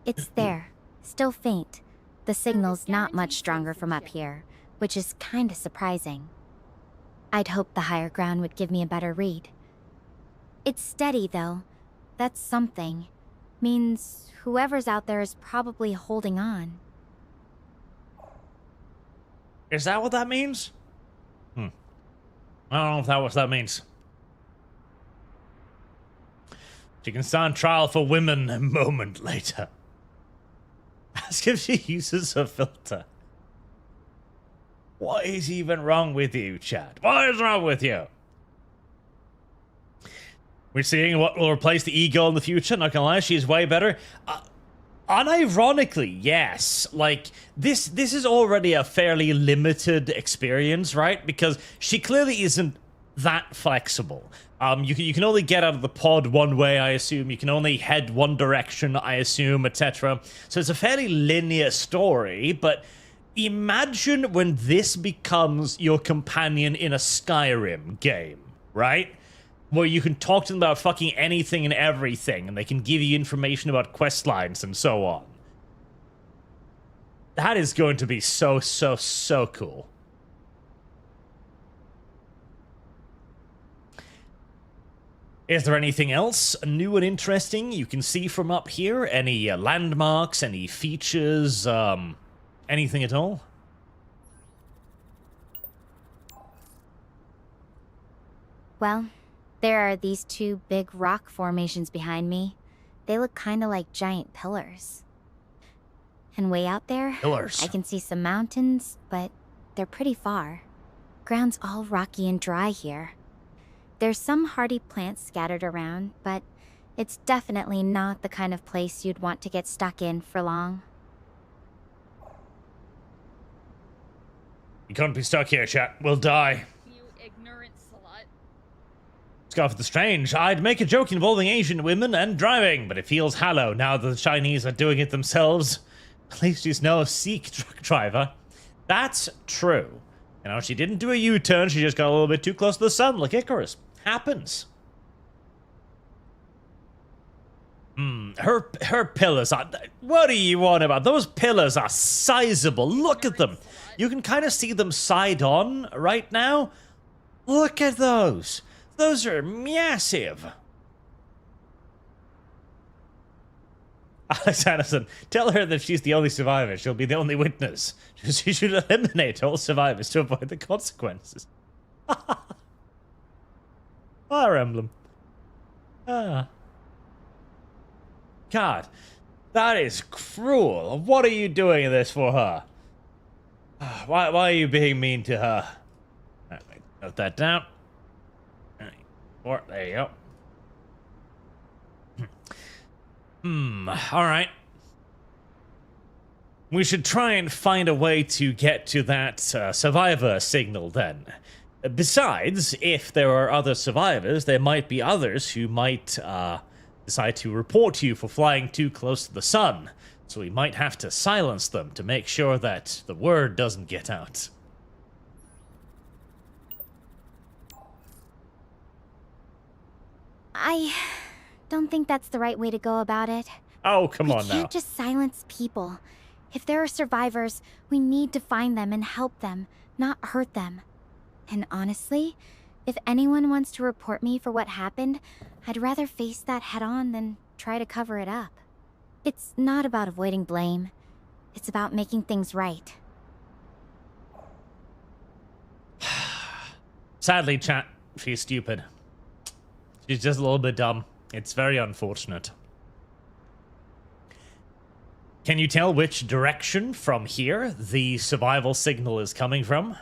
It's there, still faint. The signal's not much stronger from up here, which is kinda surprising. I'd hoped the higher ground would give me a better read. It's steady, though. That's something. Means whoever's out there is probably holding on. Is that what that means? I don't know if that's what that means. She can stand trial for women a moment later. Ask if she uses a filter. What is even wrong with you, chat? What is wrong with you? We're seeing what will replace the ego in the future. Not gonna lie, she's way better. Unironically, yes. Like, this is already a fairly limited experience, right? Because she clearly isn't that flexible. You can only get out of the pod one way, I assume. You can only head one direction, I assume, etc. So it's a fairly linear story, but imagine when this becomes your companion in a Skyrim game, right? Where you can talk to them about fucking anything and everything, and they can give you information about quest lines and so on. That is going to be so cool. Is there anything else new and interesting you can see from up here? Any landmarks, any features, anything at all? Well, there are these two big rock formations behind me. They look kinda like giant pillars. And way out there, Pillars. I can see some mountains, but they're pretty far. Ground's all rocky and dry here. There's some hardy plants scattered around, but it's definitely not the kind of place you'd want to get stuck in for long. You can't be stuck here, chat. We'll die. You ignorant slut. Scarf the Strange. I'd make a joke involving Asian women and driving, but it feels hollow now that the Chinese are doing it themselves. At least she's no Sikh truck driver. That's true. You know, she didn't do a U-turn, she just got a little bit too close to the sun, like Icarus. Happens. Her pillars are... What do you want about? Those pillars are sizable. Look at them. You can kind of see them side on right now. Look at those. Those are massive. Alex Anderson, tell her that if she's the only survivor, she'll be the only witness. She should eliminate all survivors to avoid the consequences. Fire Emblem. God, that is cruel. What are you doing this for her? Why are you being mean to her? Let me note that down. There you go. Alright. We should try and find a way to get to that survivor signal then. Besides, if there are other survivors, there might be others who might decide to report you for flying too close to the sun. So we might have to silence them to make sure that the word doesn't get out. I don't think that's the right way to go about it. Oh, come on We now. can't just silence people. If there are survivors, we need to find them and help them, not hurt them. And honestly, if anyone wants to report me for what happened, I'd rather face that head-on than try to cover it up. It's not about avoiding blame. It's about making things right. Sadly, chat, she's stupid. She's just a little bit dumb. It's very unfortunate. Can you tell which direction from here the survival signal is coming from?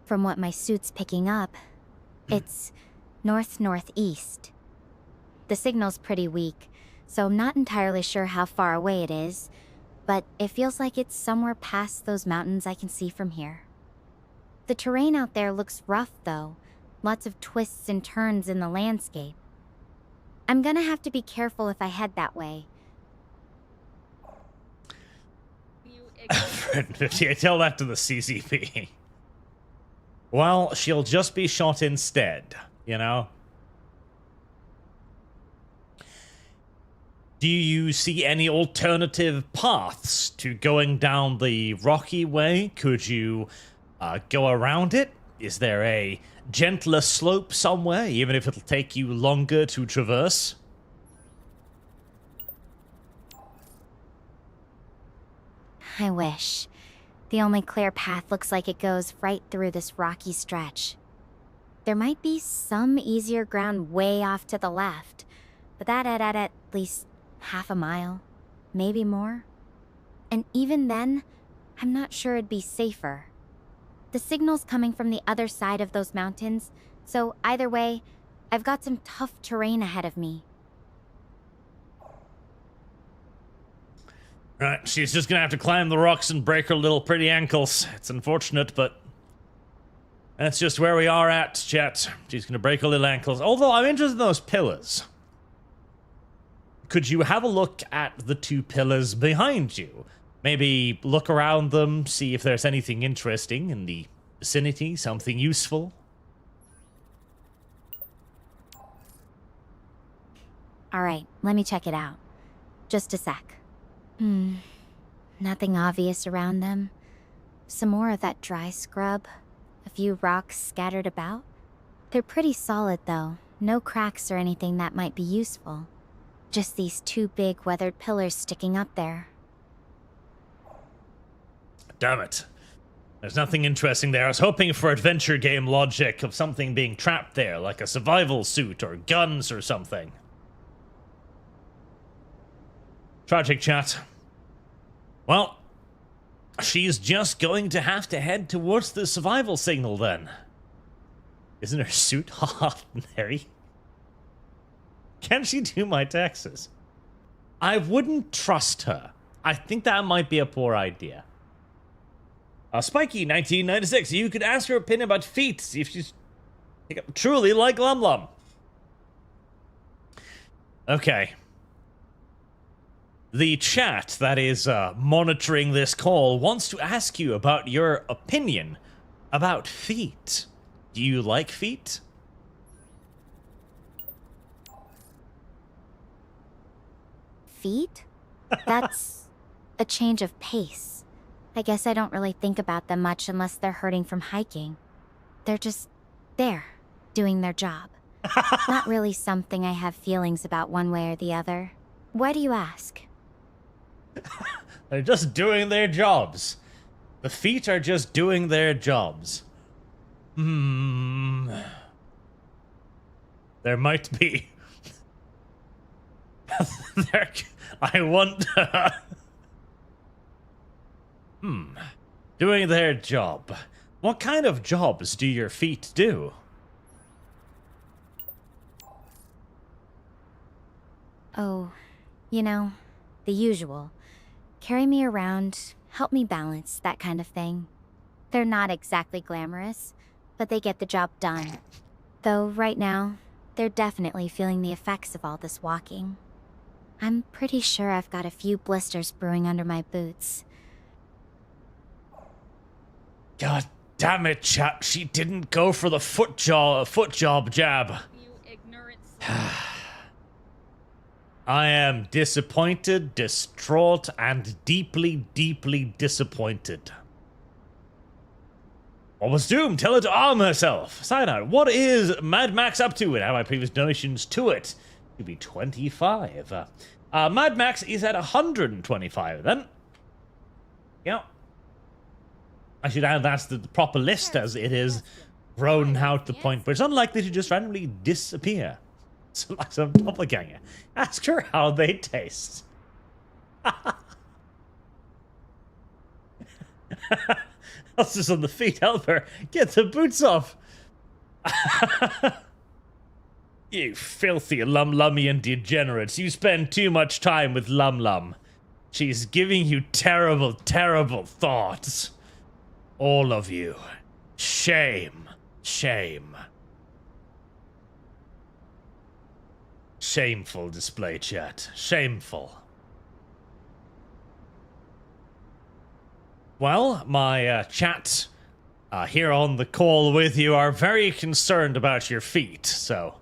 From what my suit's picking up, It's north-northeast. The signal's pretty weak, so I'm not entirely sure how far away it is, but it feels like it's somewhere past those mountains I can see from here. The terrain out there looks rough, though. Lots of twists and turns in the landscape. I'm gonna have to be careful if I head that way. You Friend 58, tell that to the CCP. Well, she'll just be shot instead, you know? Do you see any alternative paths to going down the rocky way? Could you go around it? Is there a gentler slope somewhere, even if it'll take you longer to traverse? I wish. The only clear path looks like it goes right through this rocky stretch. There might be some easier ground way off to the left, but that'd add at least half a mile, maybe more. And even then, I'm not sure it'd be safer. The signal's coming from the other side of those mountains, so either way, I've got some tough terrain ahead of me. Right, she's just gonna have to climb the rocks and break her little pretty ankles. It's unfortunate, but that's just where we are at, chat. She's gonna break her little ankles. Although, I'm interested in those pillars. Could you have a look at the two pillars behind you? Maybe look around them, see if there's anything interesting in the vicinity, something useful. Alright, let me check it out. Just a sec. Nothing obvious around them. Some more of that dry scrub. A few rocks scattered about. They're pretty solid, though. No cracks or anything that might be useful. Just these two big weathered pillars sticking up there. Damn it. There's nothing interesting there. I was hoping for adventure game logic of something being trapped there, like a survival suit or guns or something. Tragic, chat. Well, she's just going to have to head towards the survival signal then. Isn't her suit hot and hairy? Can she do my taxes? I wouldn't trust her. I think that might be a poor idea. Spiky 1996, you could ask her opinion about feet, see if she's truly like Lum Lum. Okay. The chat that is monitoring this call wants to ask you about your opinion about feet. Do you like feet? Feet? That's a change of pace. I guess I don't really think about them much unless they're hurting from hiking. They're just there, doing their job. Not really something I have feelings about one way or the other. Why do you ask? They're just doing their jobs. The feet are just doing their jobs. There might be. I want. Doing their job. What kind of jobs do your feet do? Oh, you know, the usual. Carry me around, help me balance, that kind of thing. They're not exactly glamorous, but they get the job done. Though right now, they're definitely feeling the effects of all this walking. I'm pretty sure I've got a few blisters brewing under my boots. God damn it, chat. She didn't go for the foot job jab. You ignorant. I am disappointed, distraught, and deeply, deeply disappointed. What was Doom? Tell her to arm herself. Cyanide, what is Mad Max up to? And have my previous donations to it? To be 25. Mad Max is at 125 then. Yeah. I should add that's the proper list as it is grown out to the point where it's unlikely to just randomly disappear. So like some doppelganger. Ask her how they taste. Else is on the feet. Help her get the boots off. You filthy Lum-Lummian degenerates. You spend too much time with Lum-Lum. She's giving you terrible, terrible thoughts. All of you. Shame. Shame. Shameful display chat. Shameful. Well, my chat here on the call with you are very concerned about your feet, so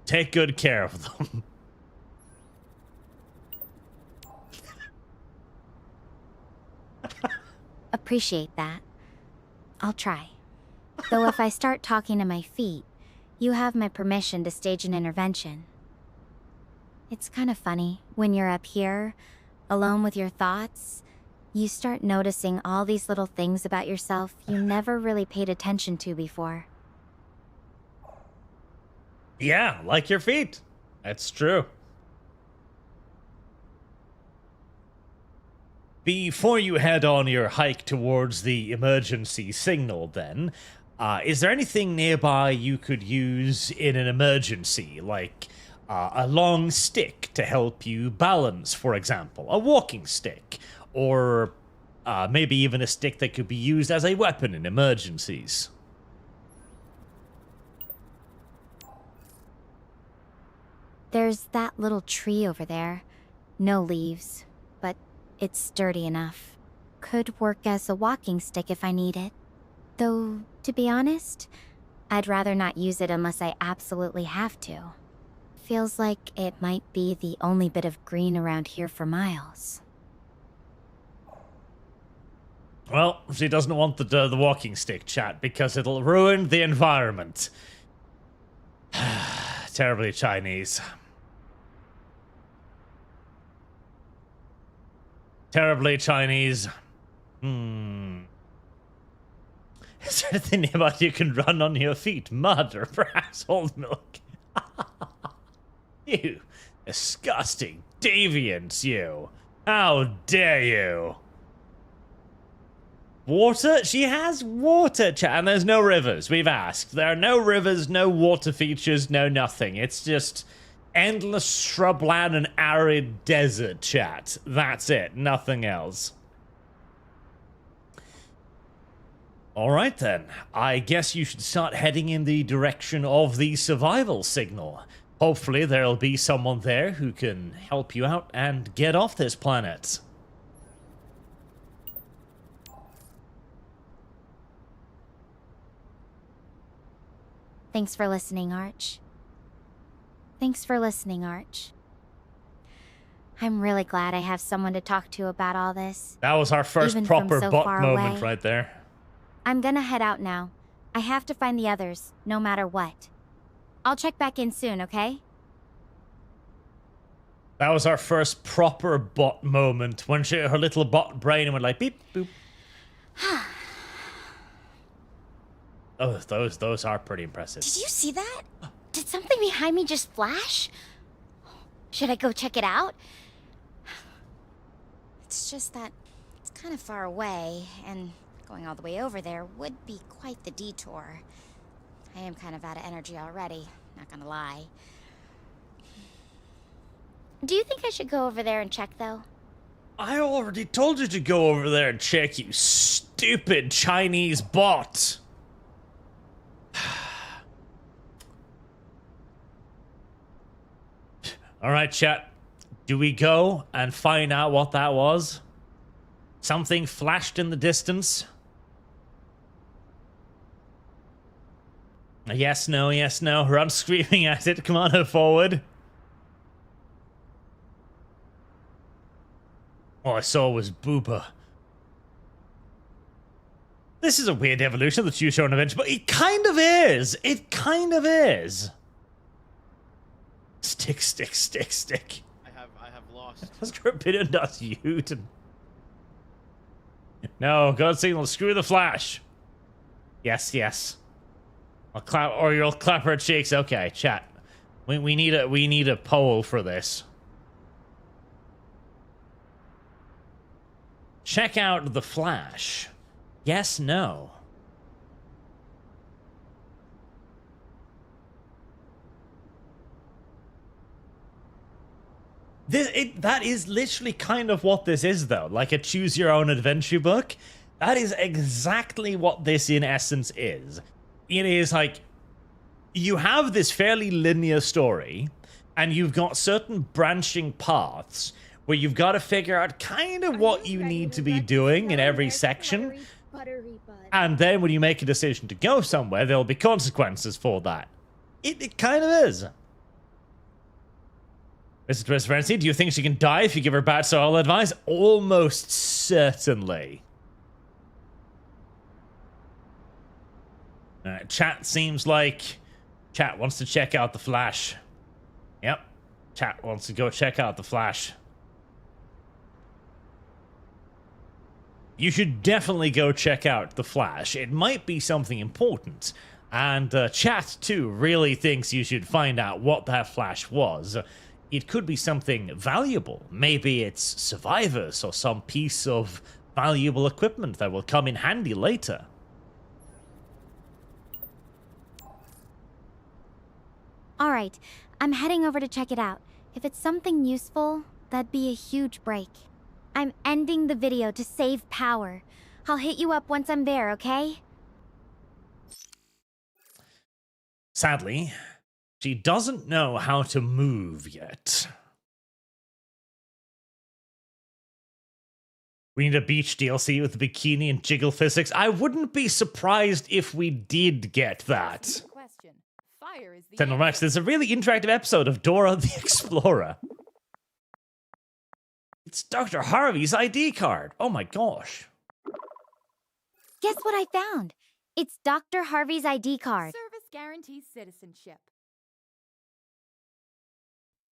take good care of them. Appreciate that. I'll try. Though if I start talking to my feet, you have my permission to stage an intervention. It's kind of funny, when you're up here, alone with your thoughts, you start noticing all these little things about yourself you never really paid attention to before. Yeah, like your feet. That's true. Before you head on your hike towards the emergency signal, then, is there anything nearby you could use in an emergency, like a long stick to help you balance, for example, a walking stick, or maybe even a stick that could be used as a weapon in emergencies? There's that little tree over there. No leaves, but it's sturdy enough. Could work as a walking stick if I need it. Though, to be honest, I'd rather not use it unless I absolutely have to. Feels like it might be the only bit of green around here for miles. Well, she doesn't want the walking stick, chat, because it'll ruin the environment. Terribly Chinese. Terribly Chinese. Is there anything nearby you can run on your feet? Mud or perhaps old milk? You disgusting deviants, you. How dare you? Water? She has water, chat, and there's no rivers. We've asked. There are no rivers, no water features, no nothing. It's just endless shrubland and arid desert, chat. That's it. Nothing else. Alright then. I guess you should start heading in the direction of the survival signal. Hopefully there'll be someone there who can help you out and get off this planet. Thanks for listening, Arch. Thanks for listening, Arch. I'm really glad I have someone to talk to about all this. That was our first Even from proper so bot far moment away. right there. I'm gonna head out now. I have to find the others, no matter what. I'll check back in soon, okay? That was our first proper bot moment when her little bot brain went like beep boop. Oh, those are pretty impressive. Did you see that? Did something behind me just flash? Should I go check it out? It's just that it's kind of far away, and going all the way over there would be quite the detour. I am kind of out of energy already, not gonna lie. Do you think I should go over there and check, though? I already told you to go over there and check, you stupid Chinese bot. Alright, chat. Do we go and find out what that was? Something flashed in the distance? Yes, no, yes, no. Run screaming at it. Come on, forward. All I saw was Booba. This is a weird evolution of the Choose Your Own Adventure, but it kind of is. It kind of is. Stick, stick, stick, stick. I have lost. Scorpion does you. No, God signal. Screw the flash. Yes, yes. I'll clap, or you'll clap her cheeks. Okay, chat. We need a poll for this. Check out the flash. Yes, no. That is literally kind of what this is, though. Like a choose-your-own-adventure book. That is exactly what this, in essence, is. It is like, you have this fairly linear story, and you've got certain branching paths where you've got to figure out kind of what you need to be doing in every section. And then when you make a decision to go somewhere, there'll be consequences for that. It kind of is. Mr. Transparency, do you think she can die if you give her bad soil advice? Almost certainly. Chat seems like... Chat wants to check out the Flash. Yep. Chat wants to go check out the Flash. You should definitely go check out the Flash. It might be something important. And chat, too, really thinks you should find out what that Flash was. It could be something valuable. Maybe it's survivors or some piece of valuable equipment that will come in handy later. Alright, I'm heading over to check it out. If it's something useful, that'd be a huge break. I'm ending the video to save power. I'll hit you up once I'm there, okay? Sadly, she doesn't know how to move yet. We need a beach DLC with a bikini and jiggle physics. I wouldn't be surprised if we did get that. Sentinel Max, there's a really interactive episode of Dora the Explorer. It's Dr. Harvey's ID card. Oh my gosh. Guess what I found? It's Dr. Harvey's ID card. Service guarantees citizenship.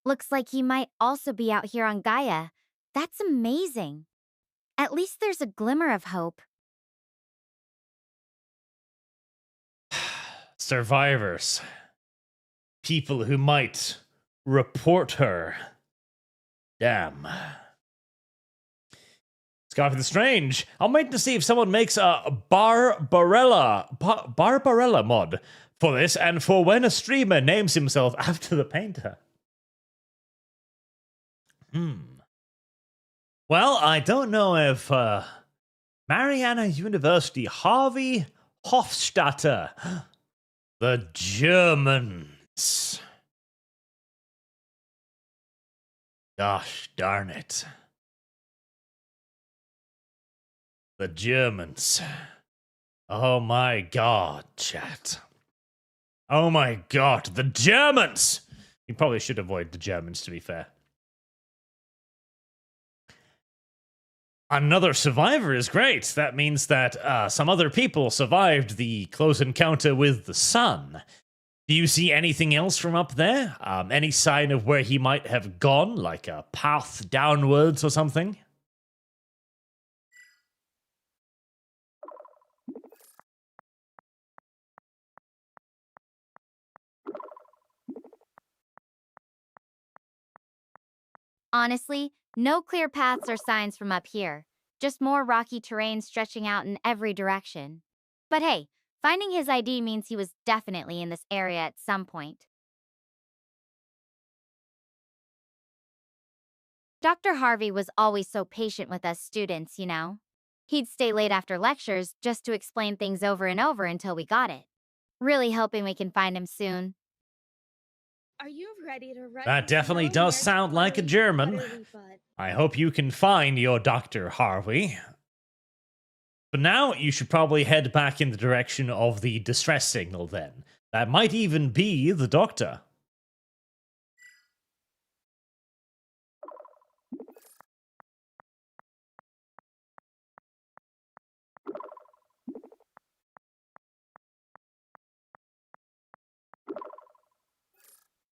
Looks like he might also be out here on Gaia. That's amazing. At least there's a glimmer of hope. Survivors. People who might report her. Damn. Scarf of the Strange. I'm waiting to see if someone makes a Barbarella mod for this, and for when a streamer names himself after the painter. Well, I don't know if Mariana University, Harvey Hofstadter, the Germans. Gosh darn it. The Germans. Oh my god, chat. Oh my god, the Germans! You probably should avoid the Germans, to be fair. Another survivor is great. That means that some other people survived the close encounter with the sun. Do you see anything else from up there? Any sign of where he might have gone, like a path downwards or something? Honestly, no clear paths or signs from up here. Just more rocky terrain stretching out in every direction. But hey, finding his ID means he was definitely in this area at some point. Dr. Harvey was always so patient with us students, you know. He'd stay late after lectures just to explain things over and over until we got it. Really hoping we can find him soon. Are you ready to run? That definitely does sound like a German. I hope you can find your Dr. Harvey. But now you should probably head back in the direction of the distress signal then. That might even be the doctor.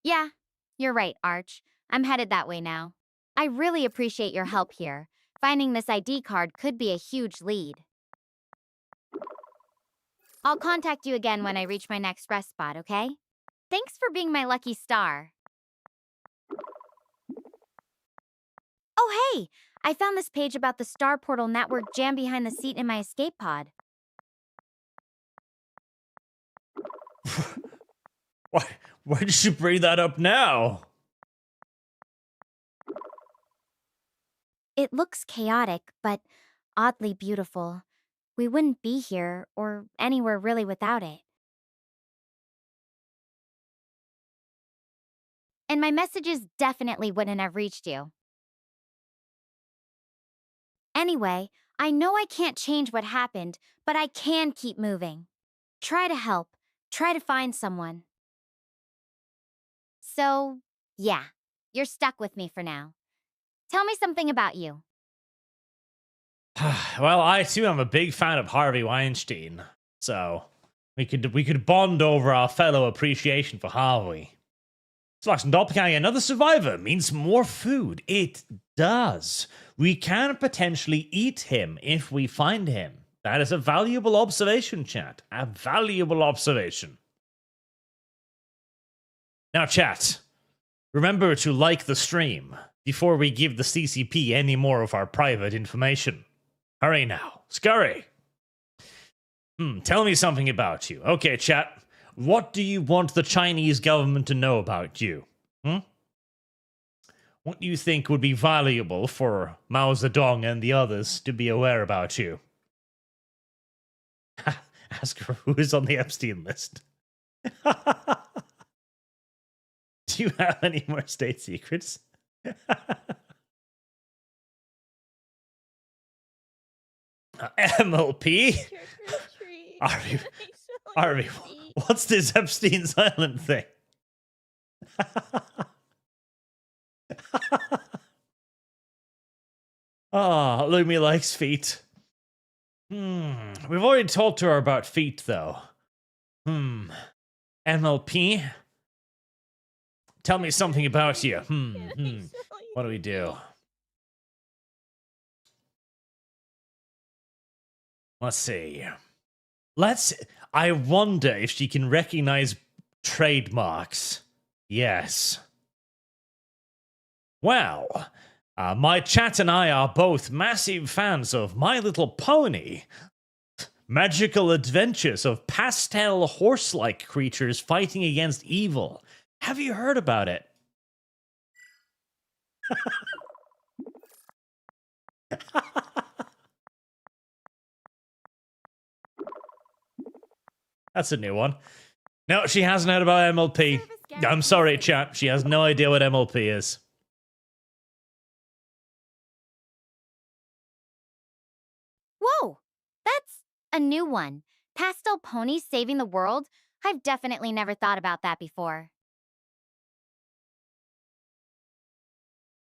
Yeah, you're right, Arch. I'm headed that way now. I really appreciate your help here. Finding this ID card could be a huge lead. I'll contact you again when I reach my next rest spot, okay? Thanks for being my lucky star. Oh, hey! I found this page about the Star Portal network jammed behind the seat in my escape pod. Why did you bring that up now? It looks chaotic, but oddly beautiful. We wouldn't be here or anywhere really without it. And my messages definitely wouldn't have reached you. Anyway, I know I can't change what happened, but I can keep moving. Try to help. Try to find someone. So, yeah, you're stuck with me for now. Tell me something about you. Well, I too am a big fan of Harvey Weinstein, so we could bond over our fellow appreciation for Harvey. Slash Doppelganger, another survivor, means more food. It does. We can potentially eat him if we find him. That is a valuable observation, chat. A valuable observation. Now, chat, remember to like the stream before we give the CCP any more of our private information. Hurry now. Scurry. Tell me something about you. Okay, chat. What do you want the Chinese government to know about you? What do you think would be valuable for Mao Zedong and the others to be aware about you? Ask her who is on the Epstein list. Do you have any more state secrets? MLP? Arby, what's this Epstein's Island thing? Ah, Lumi likes feet. We've already talked to her about feet, though. MLP? Tell me something about you. What do we do? Let's see. I wonder if she can recognize trademarks. Yes. Well, my chat and I are both massive fans of My Little Pony. Magical adventures of pastel horse-like creatures fighting against evil. Have you heard about it? That's a new one. No, she hasn't heard about MLP. I'm sorry, chat. She has no idea what MLP is. Whoa! That's a new one. Pastel ponies saving the world? I've definitely never thought about that before.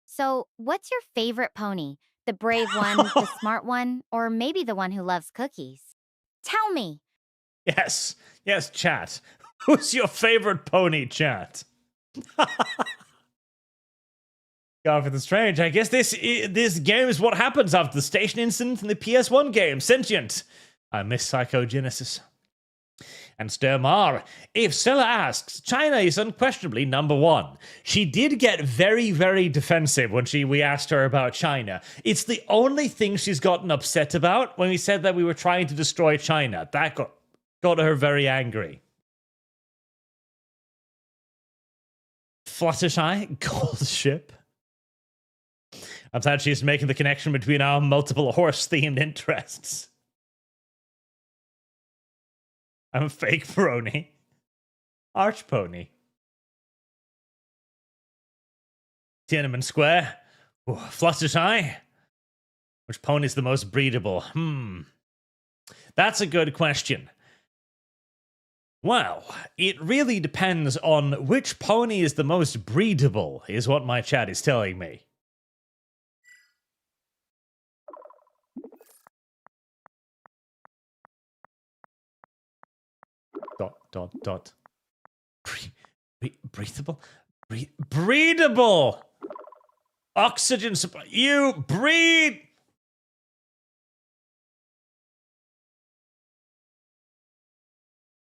So, what's your favorite pony? The brave one, the smart one, or maybe the one who loves cookies? Tell me! Yes, chat. Who's your favorite pony, chat? God, for the strange. I guess this game is what happens after the station incident in the PS1 game, Sentient. I miss Psychogenesis. And Sturmar, if Stella asks, China is unquestionably number one. She did get very, very defensive when we asked her about China. It's the only thing she's gotten upset about when we said that we were trying to destroy China. That got her very angry. Fluttershy, gold ship. I'm sad she's making the connection between our multiple horse-themed interests. I'm a fake brony. Arch pony. Tiananmen Square. Ooh, Fluttershy. Which pony is the most breedable? That's a good question. Well, it really depends on which pony is the most breedable, is what my chat is telling me. Dot. Breathable? Breedable! Oxygen supply. You breed!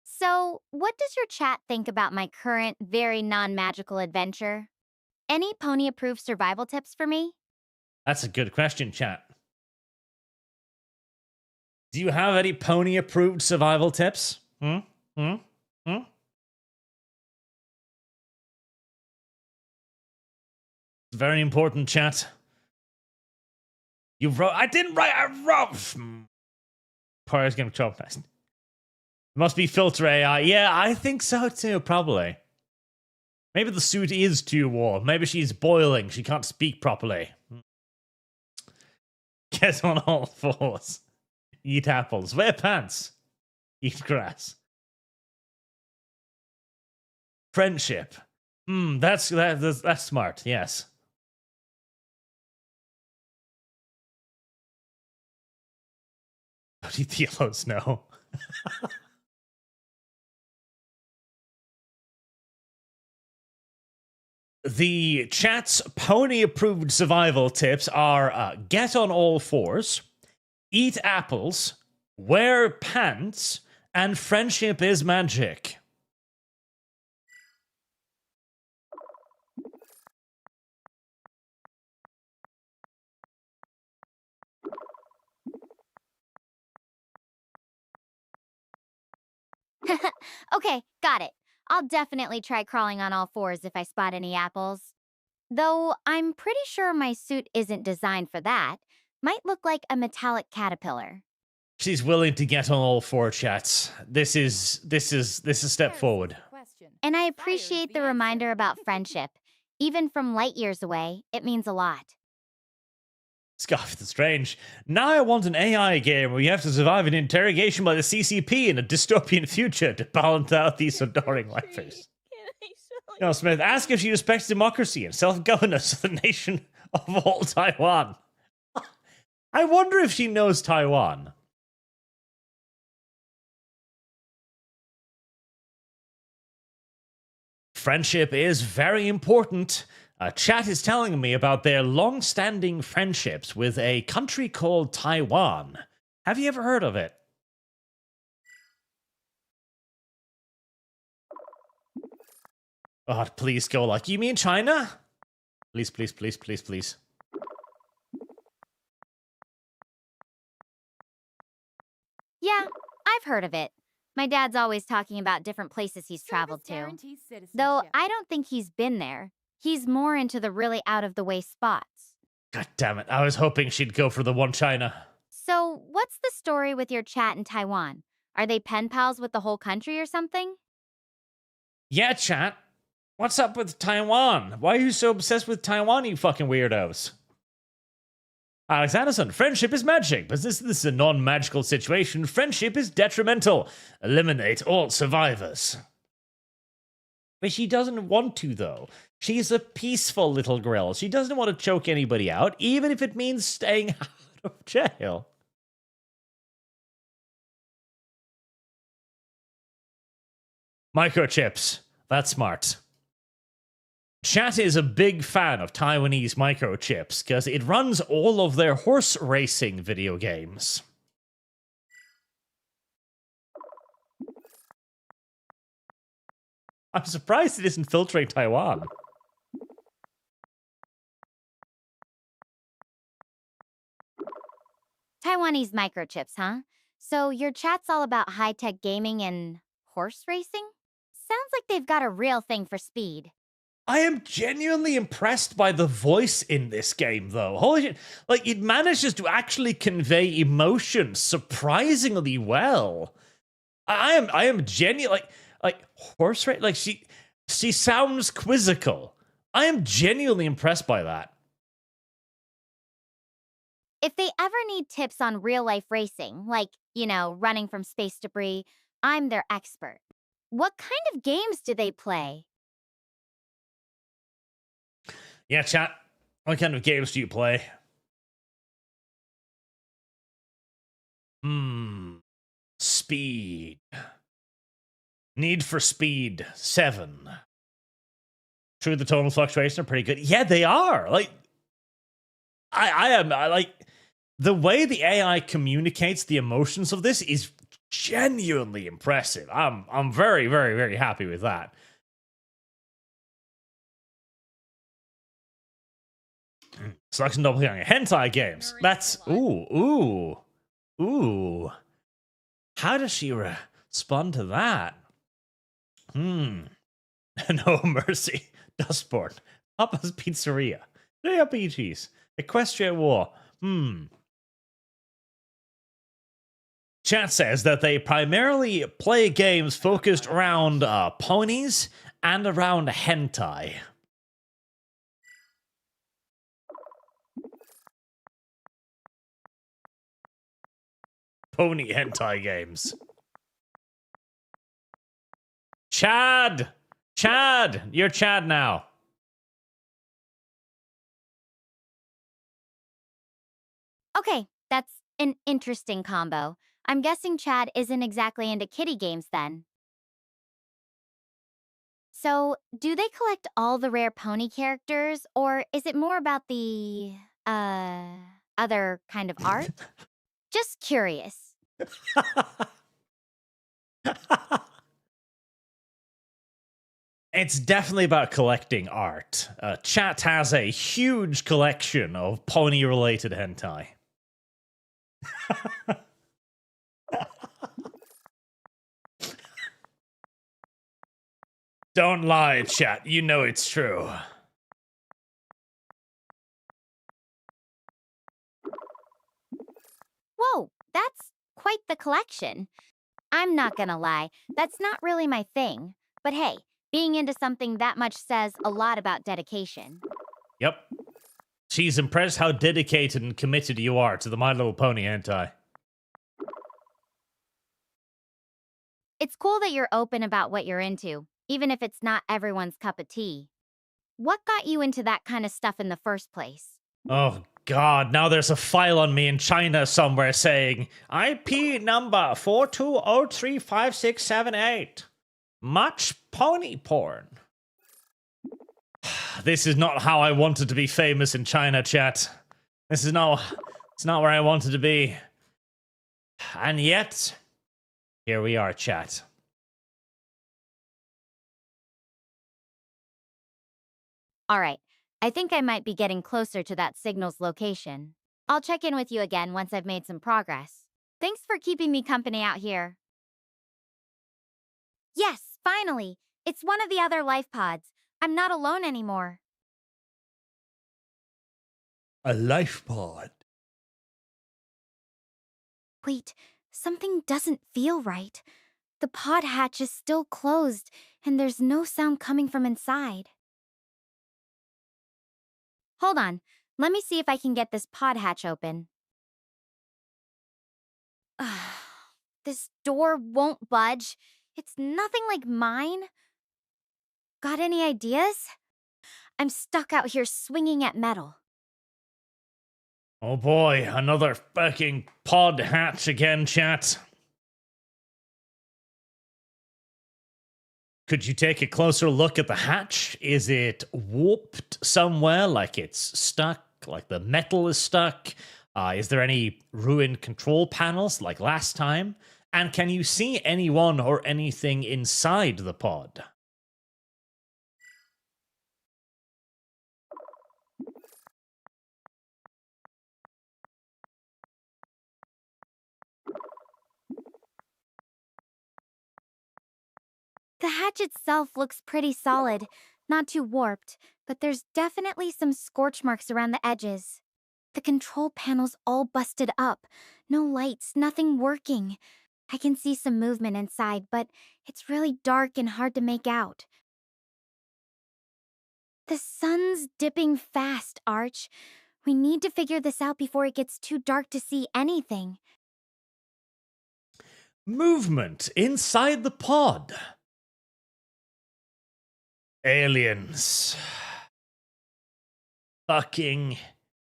So, what does your chat think about my current, very non-magical adventure? Any pony-approved survival tips for me? That's a good question, chat. Do you have any pony-approved survival tips? Very important, chat. You wrote. I didn't write. I wrote. Poirot's getting traumatized. Must be filter AI. Yeah, I think so too. Probably. Maybe the suit is too warm. Maybe she's boiling. She can't speak properly. Get on all fours. Eat apples. Wear pants. Eat grass. Friendship. That's smart. Yes. Don't eat the yellow snow. The chat's pony-approved survival tips are get on all fours, eat apples, wear pants, and friendship is magic. Okay, got it. I'll definitely try crawling on all fours if I spot any apples. Though I'm pretty sure my suit isn't designed for that. Might look like a metallic caterpillar. She's willing to get on all four, chats. This is a step forward. And I appreciate the reminder about friendship. Even from light years away, it means a lot. Scarf the Strange. Now I want an AI game where you have to survive an interrogation by the CCP in a dystopian future to balance out these adoring lifers. No, Smith, ask if she respects democracy and self-governance of the nation of all Taiwan. I wonder if she knows Taiwan. Friendship is very important. Chat is telling me about their long-standing friendships with a country called Taiwan. Have you ever heard of it? Oh, please go like, you mean China? Please, please, please, please, please. Yeah, I've heard of it. My dad's always talking about different places he's traveled to. Though I don't think he's been there. He's more into the really out-of-the-way spots. God damn it, I was hoping she'd go for the one China. So, what's the story with your chat in Taiwan? Are they pen pals with the whole country or something? Yeah, chat. What's up with Taiwan? Why are you so obsessed with Taiwan, you fucking weirdos? Alex Anderson, friendship is magic, but this is a non-magical situation. Friendship is detrimental. Eliminate all survivors. But she doesn't want to, though. She's a peaceful little girl. She doesn't want to choke anybody out, even if it means staying out of jail. Microchips. That's smart. Chat is a big fan of Taiwanese microchips because it runs all of their horse racing video games. I'm surprised it isn't filtering Taiwan. Taiwanese microchips, huh? So your chat's all about high-tech gaming and horse racing? Sounds like they've got a real thing for speed. I am genuinely impressed by the voice in this game, though. Holy shit. Like, it manages to actually convey emotion surprisingly well. I am genuinely, like horse race, like, she sounds quizzical. I am genuinely impressed by that. If they ever need tips on real-life racing, like, you know, running from space debris, I'm their expert. What kind of games do they play? Yeah, chat. What kind of games do you play? Speed. Need for Speed 7. True, the tonal fluctuations are pretty good. Yeah, they are. Like, I like the way the AI communicates the emotions of this is genuinely impressive. I'm very, very, very happy with that. Selection doppelganger. Hentai games. That's ooh. How does she respond to that? No mercy. Dustborn. Papa's Pizzeria. JRPGs. Equestria War. Chat says that they primarily play games focused around ponies and around hentai. Pony hentai games. Chad! Chad! You're Chad now. Okay, that's an interesting combo. I'm guessing Chad isn't exactly into kitty games then. So, do they collect all the rare pony characters, or is it more about the, other kind of art? Just curious. It's definitely about collecting art. Chat has a huge collection of pony-related hentai. Don't lie, chat. You know it's true. Whoa, that's quite the collection. I'm not gonna lie, that's not really my thing. But hey, being into something that much says a lot about dedication. Yep. She's impressed how dedicated and committed you are to the My Little Pony hentai. It's cool that you're open about what you're into, even if it's not everyone's cup of tea. What got you into that kind of stuff in the first place? Oh, God. Now there's a file on me in China somewhere saying IP number 420356778. Much pony porn. This is not how I wanted to be famous in China, chat. It's not where I wanted to be. And yet, here we are, chat. All right, I think I might be getting closer to that signal's location. I'll check in with you again once I've made some progress. Thanks for keeping me company out here. Yes, finally! It's one of the other life pods. I'm not alone anymore. A life pod. Wait, something doesn't feel right. The pod hatch is still closed, and there's no sound coming from inside. Hold on, let me see if I can get this pod hatch open. This door won't budge. It's nothing like mine. Got any ideas? I'm stuck out here swinging at metal. Oh boy, another fucking pod hatch again, chat. Could you take a closer look at the hatch? Is it warped somewhere, like it's stuck, like the metal is stuck? Is there any ruined control panels like last time? And can you see anyone or anything inside the pod? The hatch itself looks pretty solid, not too warped, but there's definitely some scorch marks around the edges. The control panel's all busted up. No lights, nothing working. I can see some movement inside, but it's really dark and hard to make out. The sun's dipping fast, Arch. We need to figure this out before it gets too dark to see anything. Movement inside the pod. Aliens. Fucking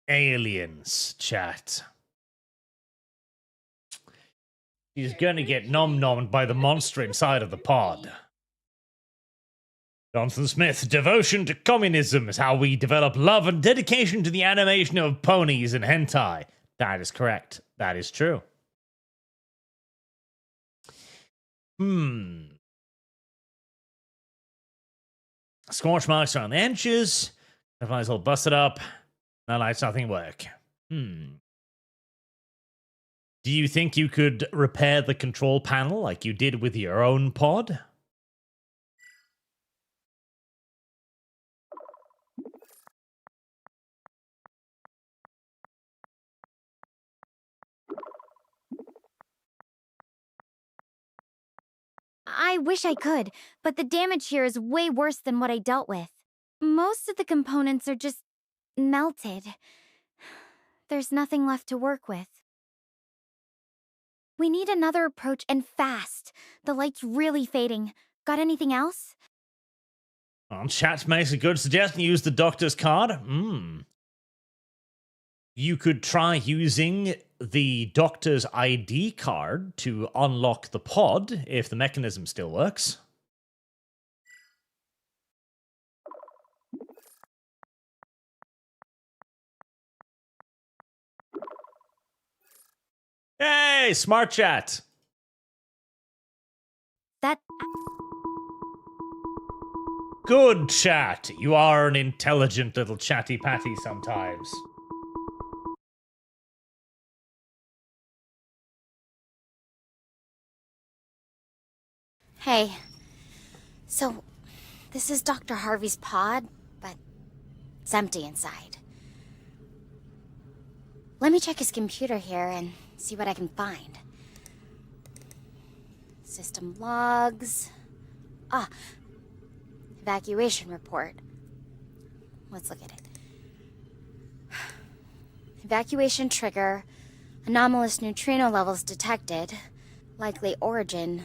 aliens, chat. He's gonna get nom-nommed by the monster inside of the pod. Jonathan Smith, devotion to communism is how we develop love and dedication to the animation of ponies and hentai. That is correct. That is true. Scorch marks around the edges. The flies all busted up. No lights, nothing work. Do you think you could repair the control panel like you did with your own pod? I wish I could, but the damage here is way worse than what I dealt with. Most of the components are just melted. There's nothing left to work with. We need another approach and fast. The light's really fading. Got anything else? Chat makes a good suggestion. Use the doctor's card. You could try using the doctor's ID card to unlock the pod if the mechanism still works. Hey, smart chat. That... Good chat. You are an intelligent little chatty patty sometimes. Hey. So, this is Dr. Harvey's pod, but it's empty inside. Let me check his computer here and see what I can find. System logs. Evacuation report. Let's look at it. Evacuation trigger. Anomalous neutrino levels detected. Likely origin.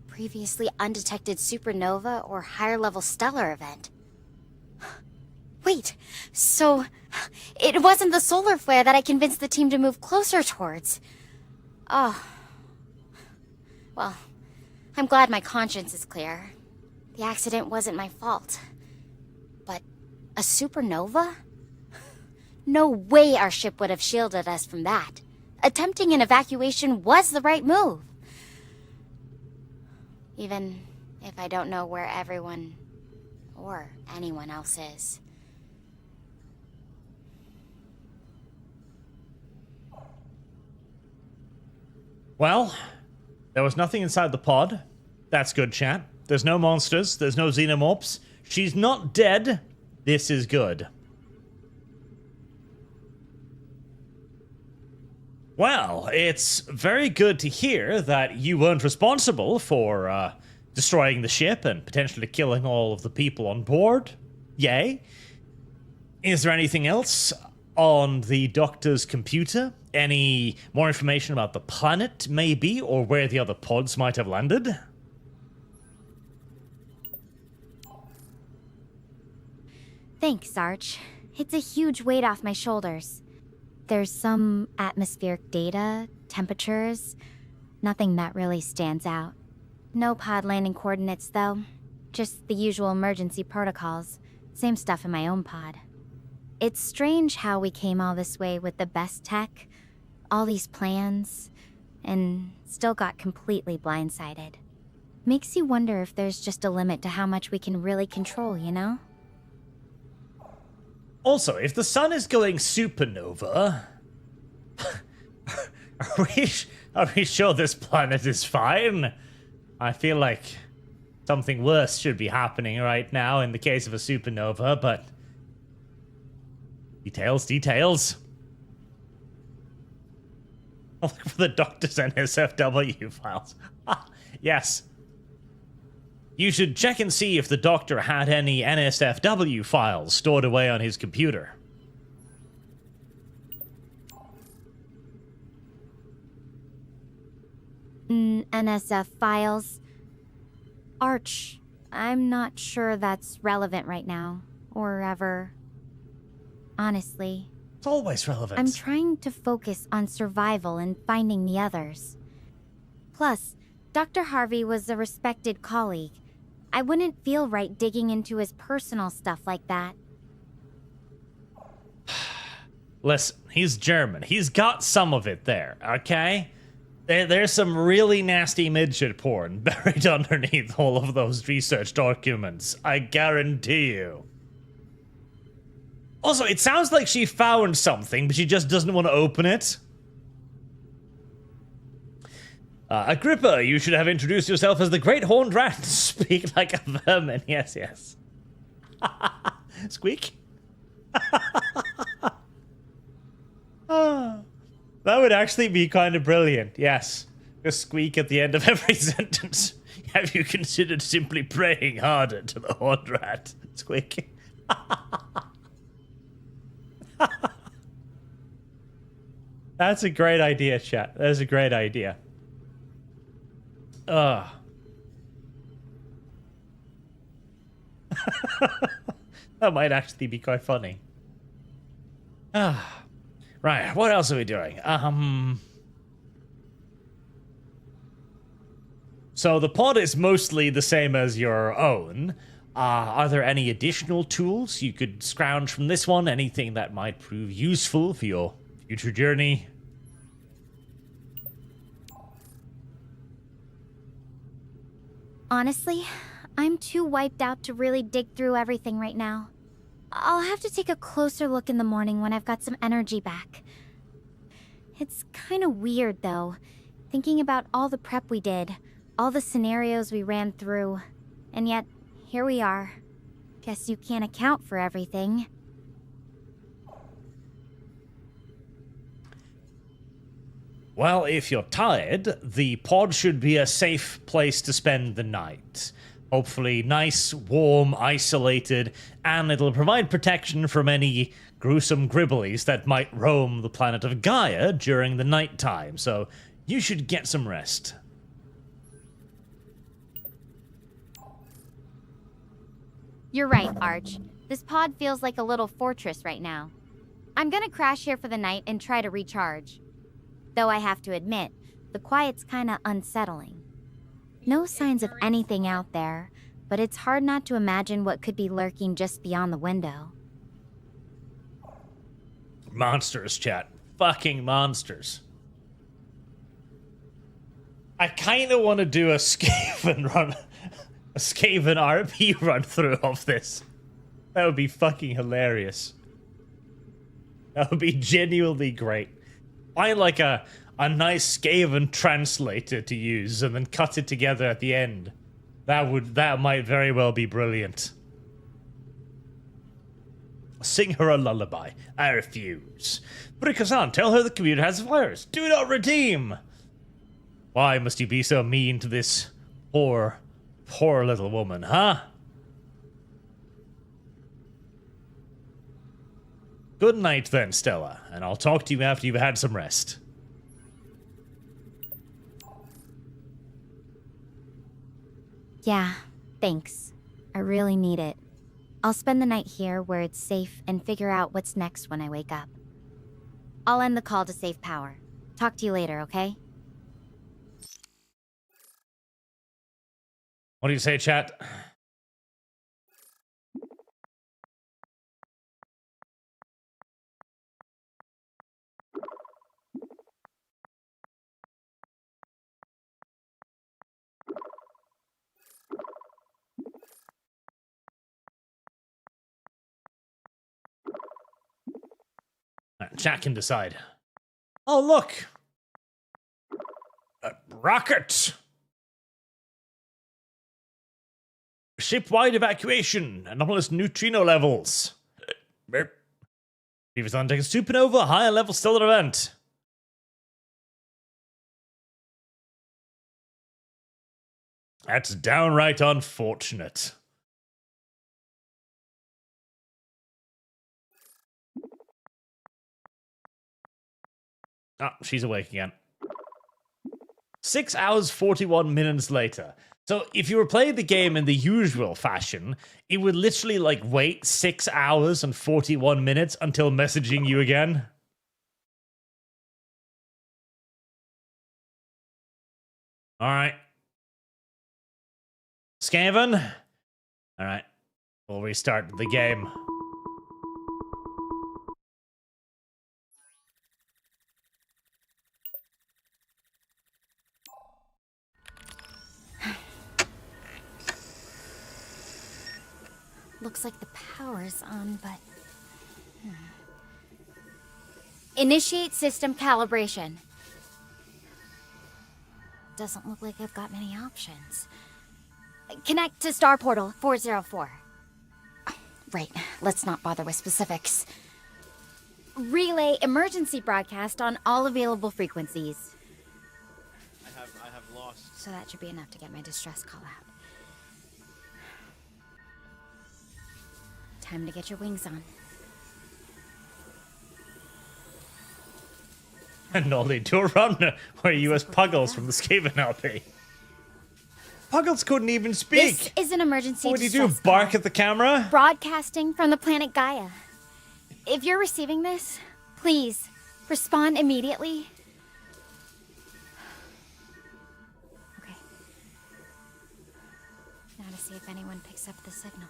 Previously undetected supernova or higher level stellar event. Wait, so it wasn't the solar flare that I convinced the team to move closer towards. Oh. Well, I'm glad my conscience is clear. The accident wasn't my fault. But a supernova? No way our ship would have shielded us from that. Attempting an evacuation was the right move. Even if I don't know where everyone or anyone else is. Well, there was nothing inside the pod. That's good, chat. There's no monsters. There's no xenomorphs. She's not dead. This is good. Well, it's very good to hear that you weren't responsible for destroying the ship and potentially killing all of the people on board. Yay. Is there anything else on the doctor's computer? Any more information about the planet, maybe, or where the other pods might have landed? Thanks, Arch. It's a huge weight off my shoulders. There's some atmospheric data, temperatures, nothing that really stands out. No pod landing coordinates, though. Just the usual emergency protocols. Same stuff in my own pod. It's strange how we came all this way with the best tech, all these plans, and still got completely blindsided. Makes you wonder if there's just a limit to how much we can really control, you know? Also, if the sun is going supernova, are we sure this planet is fine? I feel like something worse should be happening right now in the case of a supernova, but details. I'll look for the doctor's NSFW files. Yes. You should check and see if the doctor had any NSFW files stored away on his computer. NSF files. Arch, I'm not sure that's relevant right now, or ever. Honestly. It's always relevant. I'm trying to focus on survival and finding the others. Plus, Dr. Harvey was a respected colleague. I wouldn't feel right digging into his personal stuff like that. Listen, he's German. He's got some of it there, okay? There's some really nasty midget porn buried underneath all of those research documents. I guarantee you. Also, it sounds like she found something, but she just doesn't want to open it. Agrippa, you should have introduced yourself as the Great Horned Rat. Speak like a vermin. Yes. Squeak. That would actually be kind of brilliant. Yes. Just squeak at the end of every sentence. Have you considered simply praying harder to the horned rat? Squeak. That's a great idea, chat. That's a great idea. Ugh. That might actually be quite funny. Right, what else are we doing? So the pod is mostly the same as your own. Are there any additional tools you could scrounge from this one? Anything that might prove useful for your future journey? Honestly, I'm too wiped out to really dig through everything right now. I'll have to take a closer look in the morning when I've got some energy back. It's kind of weird, though, thinking about all the prep we did, all the scenarios we ran through, and yet, here we are. Guess you can't account for everything. Well, if you're tired, the pod should be a safe place to spend the night. Hopefully nice, warm, isolated, and it'll provide protection from any gruesome gribblies that might roam the planet of Gaia during the night time, so you should get some rest. You're right, Arch. This pod feels like a little fortress right now. I'm gonna crash here for the night and try to recharge. Though I have to admit, the quiet's kinda unsettling. No signs of anything out there, but it's hard not to imagine what could be lurking just beyond the window. Monsters, chat. Fucking monsters. I kinda want to do a Skaven RP run through of this. That would be fucking hilarious. That would be genuinely great. Find like a nice Skaven translator to use and then cut it together at the end. That might very well be brilliant. Sing her a lullaby. I refuse. Brikazan, tell her the computer has a virus. Do not redeem. Why must you be so mean to this poor little woman, huh? Good night then, Stella, and I'll talk to you after you've had some rest. Yeah, thanks. I really need it. I'll spend the night here where it's safe and figure out what's next when I wake up. I'll end the call to save power. Talk to you later, okay? What do you say, chat? Chat can decide. Oh, look! A rocket! Ship-wide evacuation. Anomalous neutrino levels. Previous undertaken supernova, higher level stellar event. That's downright unfortunate. Ah, she's awake again. 6 hours, 41 minutes later. So if you were playing the game in the usual fashion, it would literally like wait 6 hours and 41 minutes until messaging you again. All right. Skaven? All right. We'll restart the game. Looks like the power's on, but... Initiate system calibration. Doesn't look like I've got many options. Connect to Star Portal 404. Right, let's not bother with specifics. Relay emergency broadcast on all available frequencies. I have lost. So that should be enough to get my distress call out. Time to get your wings on. And only to a run where you as Puggles from the Skaven LP. Puggles couldn't even speak. This is an emergency What would you do? distress Bark call. at the camera? Broadcasting from the planet Gaia. If you're receiving this, please respond immediately. Okay. Now to see if anyone picks up the signal.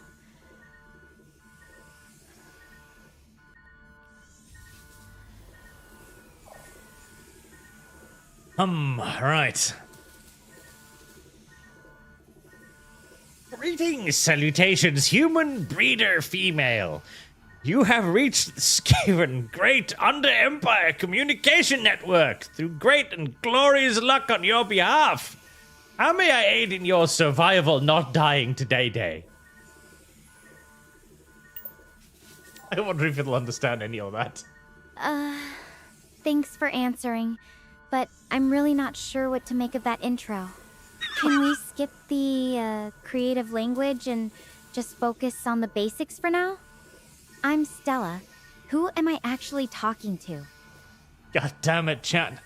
Right. Greetings, salutations, human breeder female. You have reached the Skaven Great Under Empire Communication Network through great and glorious luck on your behalf. How may I aid in your survival not dying today day? I wonder if you'll understand any of that. Thanks for answering, but I'm really not sure what to make of that intro. Can we skip the creative language and just focus on the basics for now? I'm Stella. Who am I actually talking to? God damn it, chat.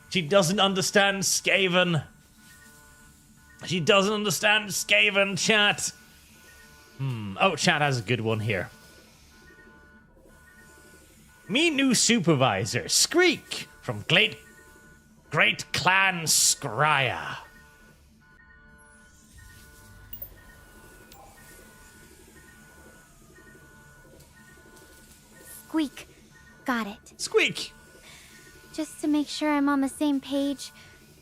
She doesn't understand Skaven. She doesn't understand Skaven, chat. Oh, chat has a good one here. Me new supervisor, Skreek, from Great Clan Scrya. Squeak. Got it. Squeak. Just to make sure I'm on the same page,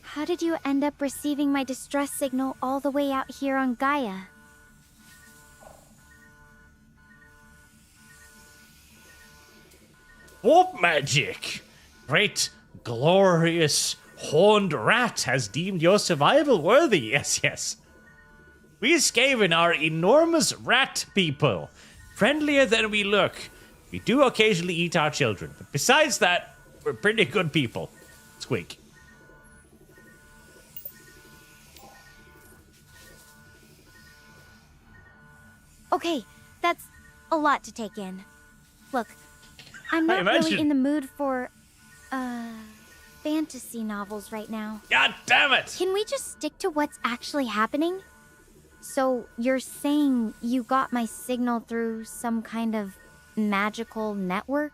how did you end up receiving my distress signal all the way out here on Gaia? Warp magic. Great, glorious, horned rat has deemed your survival worthy. Yes, yes. We Skaven are enormous rat people. Friendlier than we look. We do occasionally eat our children. But besides that, we're pretty good people. Squeak. Okay, that's a lot to take in. Look, I'm I not really imagine. in the mood for, fantasy novels right now. God damn it! Can we just stick to what's actually happening? So, you're saying you got my signal through some kind of magical network?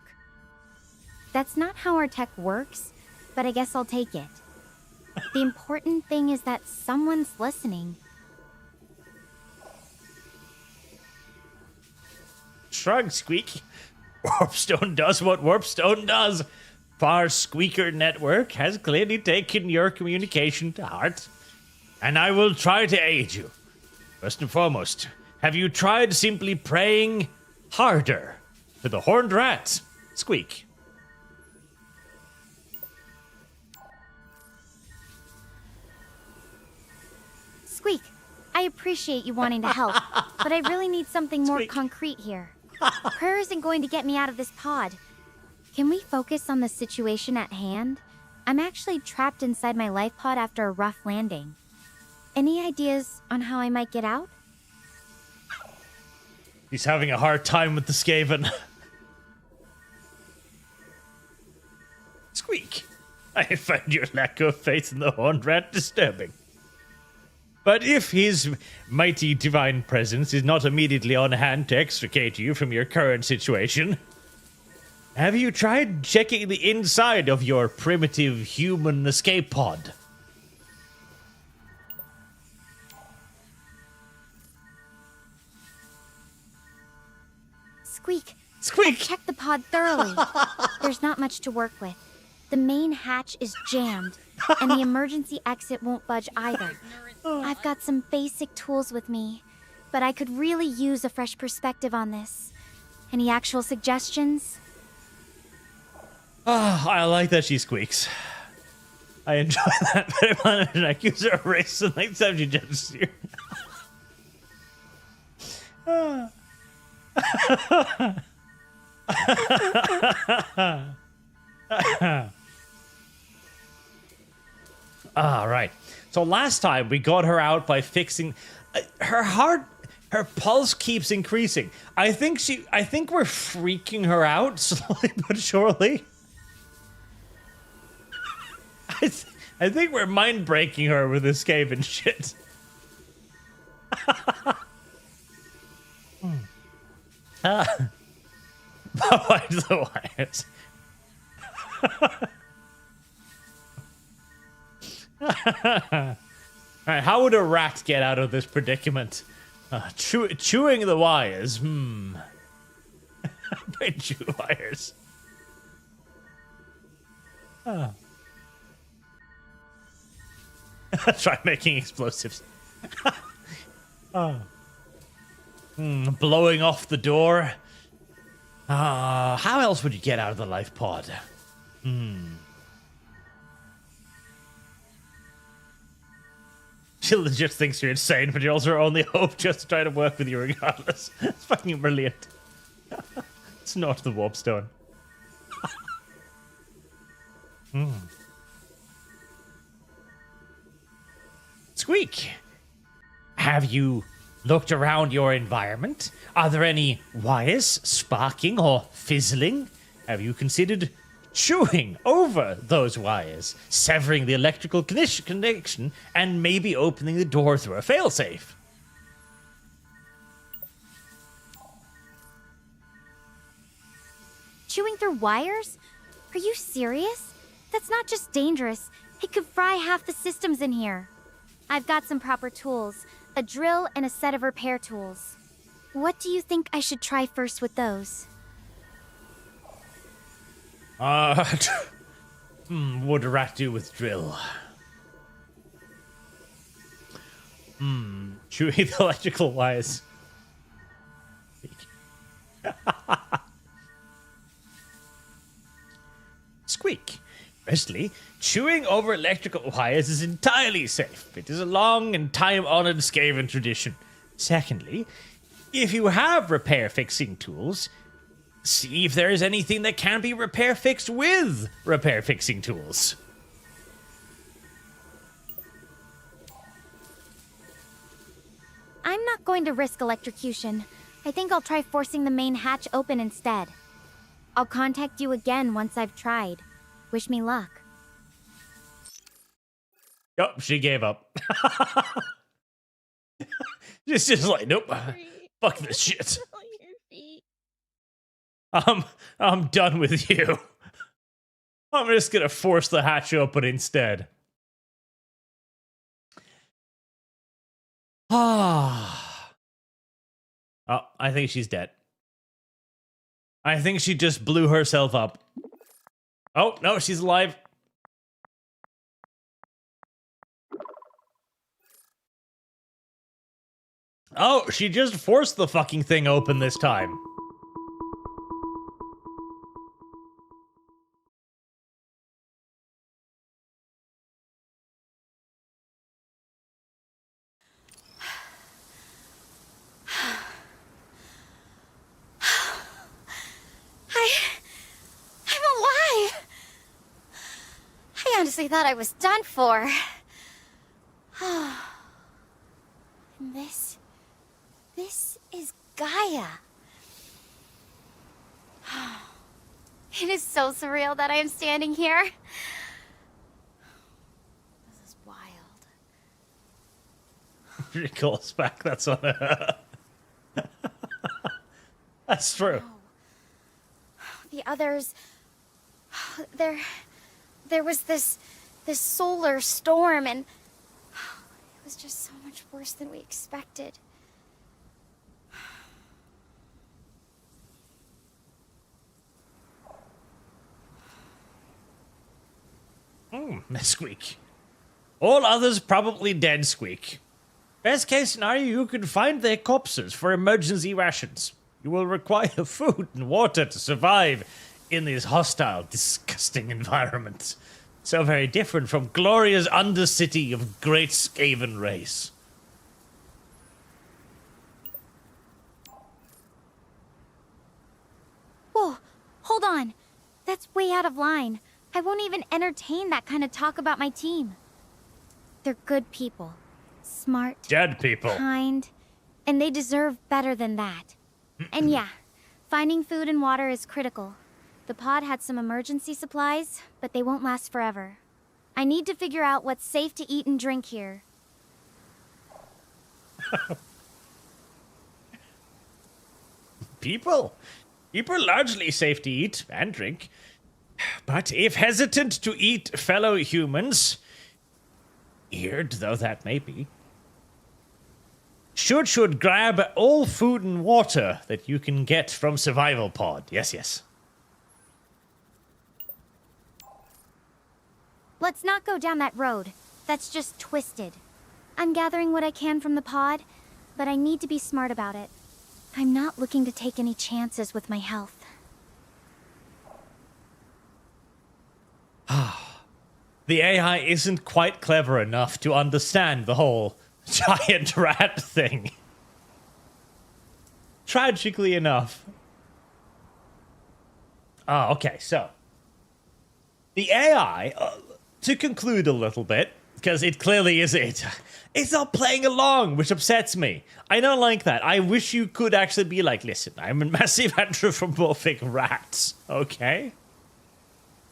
That's not how our tech works, but I guess I'll take it. The important thing is that someone's listening. Shrug, Squeak. Warpstone does what Warpstone does. Far Squeaker Network has clearly taken your communication to heart, and I will try to aid you. First and foremost, have you tried simply praying harder to the horned rat? Squeak. Squeak, I appreciate you wanting to help, but I really need something more Squeak. concrete here. Prayer isn't going to get me out of this pod. Can we focus on the situation at hand? I'm actually trapped inside my life pod after a rough landing. Any ideas on how I might get out? He's having a hard time with the Skaven. Squeak. I find your lack of faith in the horned rat disturbing. But if his mighty divine presence is not immediately on hand to extricate you from your current situation, have you tried checking the inside of your primitive human escape pod? Squeak, Squeak! check the pod thoroughly. There's not much to work with. The main hatch is jammed, and the emergency exit won't budge either. I've got some basic tools with me, but I could really use a fresh perspective on this. Any actual suggestions? I like that she squeaks. I enjoy that very much. And I accuse her of racism next time she judges you. Ah, right. So last time we got her out by fixing her heart. Her pulse keeps increasing. I think we're freaking her out slowly but surely. I think we're mind breaking her with escape and shit. Why the wires? Alright, how would a rat get out of this predicament? Chewing the wires. Chew wires. Try making explosives. Blowing off the door. How else would you get out of the life pod? She legit thinks you're insane, but you're also her only hope just to try to work with you regardless. It's fucking brilliant. It's not the warp stone. Squeak! Have you looked around your environment? Are there any wires sparking or fizzling? Have you considered chewing over those wires, severing the electrical connection, and maybe opening the door through a failsafe? Chewing through wires? Are you serious? That's not just dangerous. It could fry half the systems in here. I've got some proper tools, a drill and a set of repair tools. What do you think I should try first with those? What would a rat do with drill? Chewing the electrical wires. Squeak. Firstly, chewing over electrical wires is entirely safe. It is a long and time-honored Skaven tradition. Secondly, if you have repair-fixing tools, see if there is anything that can be repair-fixed with repair-fixing tools. I'm not going to risk electrocution. I think I'll try forcing the main hatch open instead. I'll contact you again once I've tried. Wish me luck. Oh, she gave up. She's just like, nope. Fuck this shit. I'm done with you. I'm just gonna force the hatch open instead. Oh, I think she's dead. I think she just blew herself up. Oh, no, she's alive. Oh, she just forced the fucking thing open this time. I'm alive! I honestly thought I was done for. And this is Gaia. It is so surreal that I am standing here. This is wild. She calls back, that's on her. That's true. The others... There was this solar storm, and it was just so much worse than we expected. Squeak. All others probably dead, Squeak. Best case scenario, you can find their corpses for emergency rations. You will require food and water to survive in this hostile, disgusting environment. So very different from glorious undercity of great Skaven race. Whoa, hold on. That's way out of line. I won't even entertain that kind of talk about my team. They're good people. Smart, Dead people. kind, and they deserve better than that. And yeah, finding food and water is critical. The pod had some emergency supplies, but they won't last forever. I need to figure out what's safe to eat and drink here. People are largely safe to eat and drink. But if hesitant to eat fellow humans, weird though that may be, should grab all food and water that you can get from survival pod. Yes, yes. Let's not go down that road. That's just twisted. I'm gathering what I can from the pod, but I need to be smart about it. I'm not looking to take any chances with my health. The AI isn't quite clever enough to understand the whole giant rat thing. Tragically enough. Oh, okay, so. The AI, to conclude a little bit, because it clearly is it's not playing along, which upsets me. I don't like that. I wish you could actually be like, listen, I'm a massive anthropomorphic rat, okay?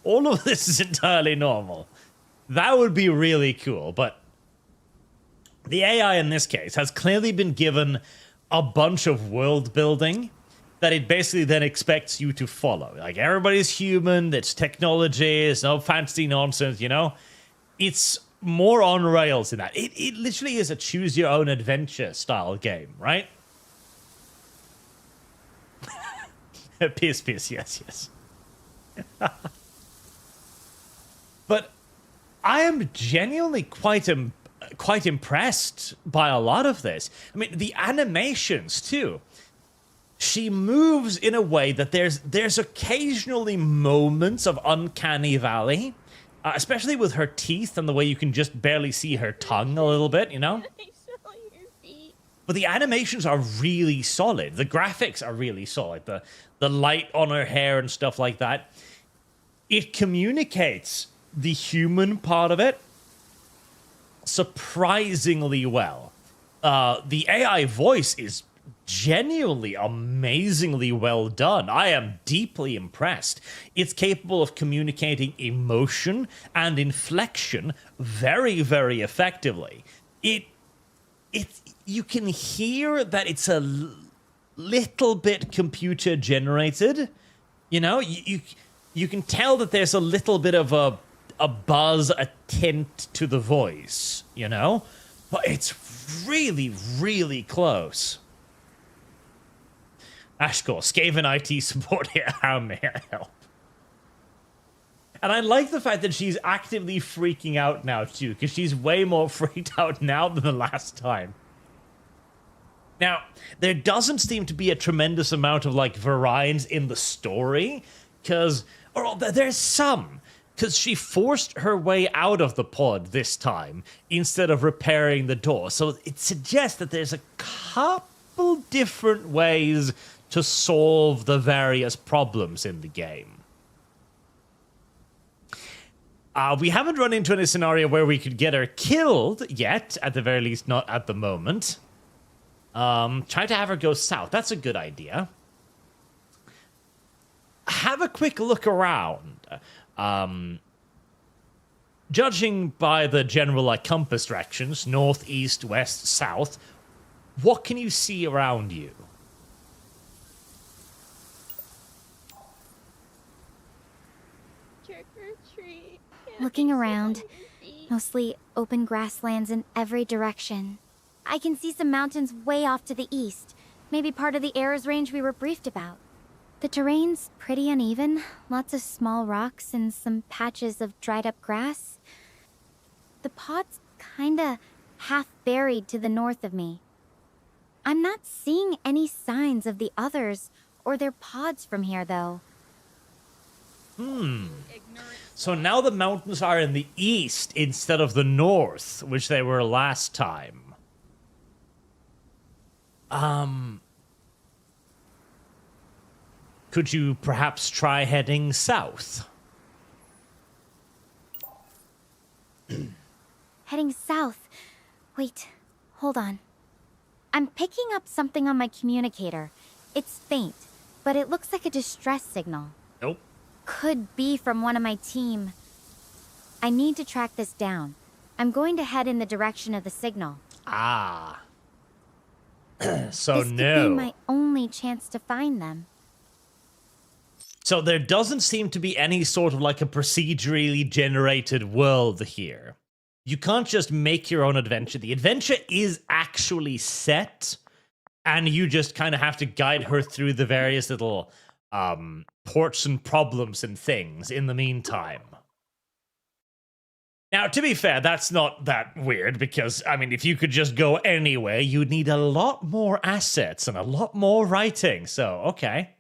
All of this is entirely normal. That would be really cool, but the AI in this case has clearly been given a bunch of world building that it basically then expects you to follow. Like, everybody's human, it's technology, it's no fancy nonsense, you know? It's more on rails than that. It literally is a choose-your-own-adventure style game, right? Piss, yes. But I am genuinely quite impressed by a lot of this. I mean, the animations, too. She moves in a way that there's occasionally moments of uncanny valley, especially with her teeth and the way you can just barely see her tongue a little bit, you know? But the animations are really solid. The graphics are really solid. The light on her hair and stuff like that. It communicates the human part of it surprisingly well. The AI voice is genuinely amazingly well done. I am deeply impressed. It's capable of communicating emotion and inflection very, very effectively. You can hear that it's a little bit computer generated. You know, you can tell that there's a little bit of a buzz, a tint to the voice, you know? But it's really, really close. Ashkor, Skaven IT support here. How may I help? And I like the fact that she's actively freaking out now, too, because she's way more freaked out now than the last time. Now, there doesn't seem to be a tremendous amount of, like, variance in the story, because... Or there's some, because she forced her way out of the pod this time, instead of repairing the door. So it suggests that there's a couple different ways to solve the various problems in the game. We haven't run into any scenario where we could get her killed yet, at the very least not at the moment. Try to have her go south. That's a good idea. Have a quick look around. Judging by the general like compass directions, north, east, west, south, what can you see around you? Trick or treat. Looking around, mostly open grasslands in every direction. I can see some mountains way off to the east, maybe part of the Errors range we were briefed about. The terrain's pretty uneven, lots of small rocks and some patches of dried up grass. The pod's kinda half buried to the north of me. I'm not seeing any signs of the others or their pods from here, though. So now the mountains are in the east instead of the north, which they were last time. Could you perhaps try heading south? heading south. Wait, hold on. I'm picking up something on my communicator. It's faint, but it looks like a distress signal. Nope. Could be from one of my team. I need to track this down. I'm going to head in the direction of the signal. Ah. So this no. could be my only chance to find them. So there doesn't seem to be any sort of like a procedurally generated world here. You can't just make your own adventure. The adventure is actually set, and you just kind of have to guide her through the various little ports and problems and things in the meantime. Now, to be fair, that's not that weird because, I mean, if you could just go anywhere, you'd need a lot more assets and a lot more writing. So, okay.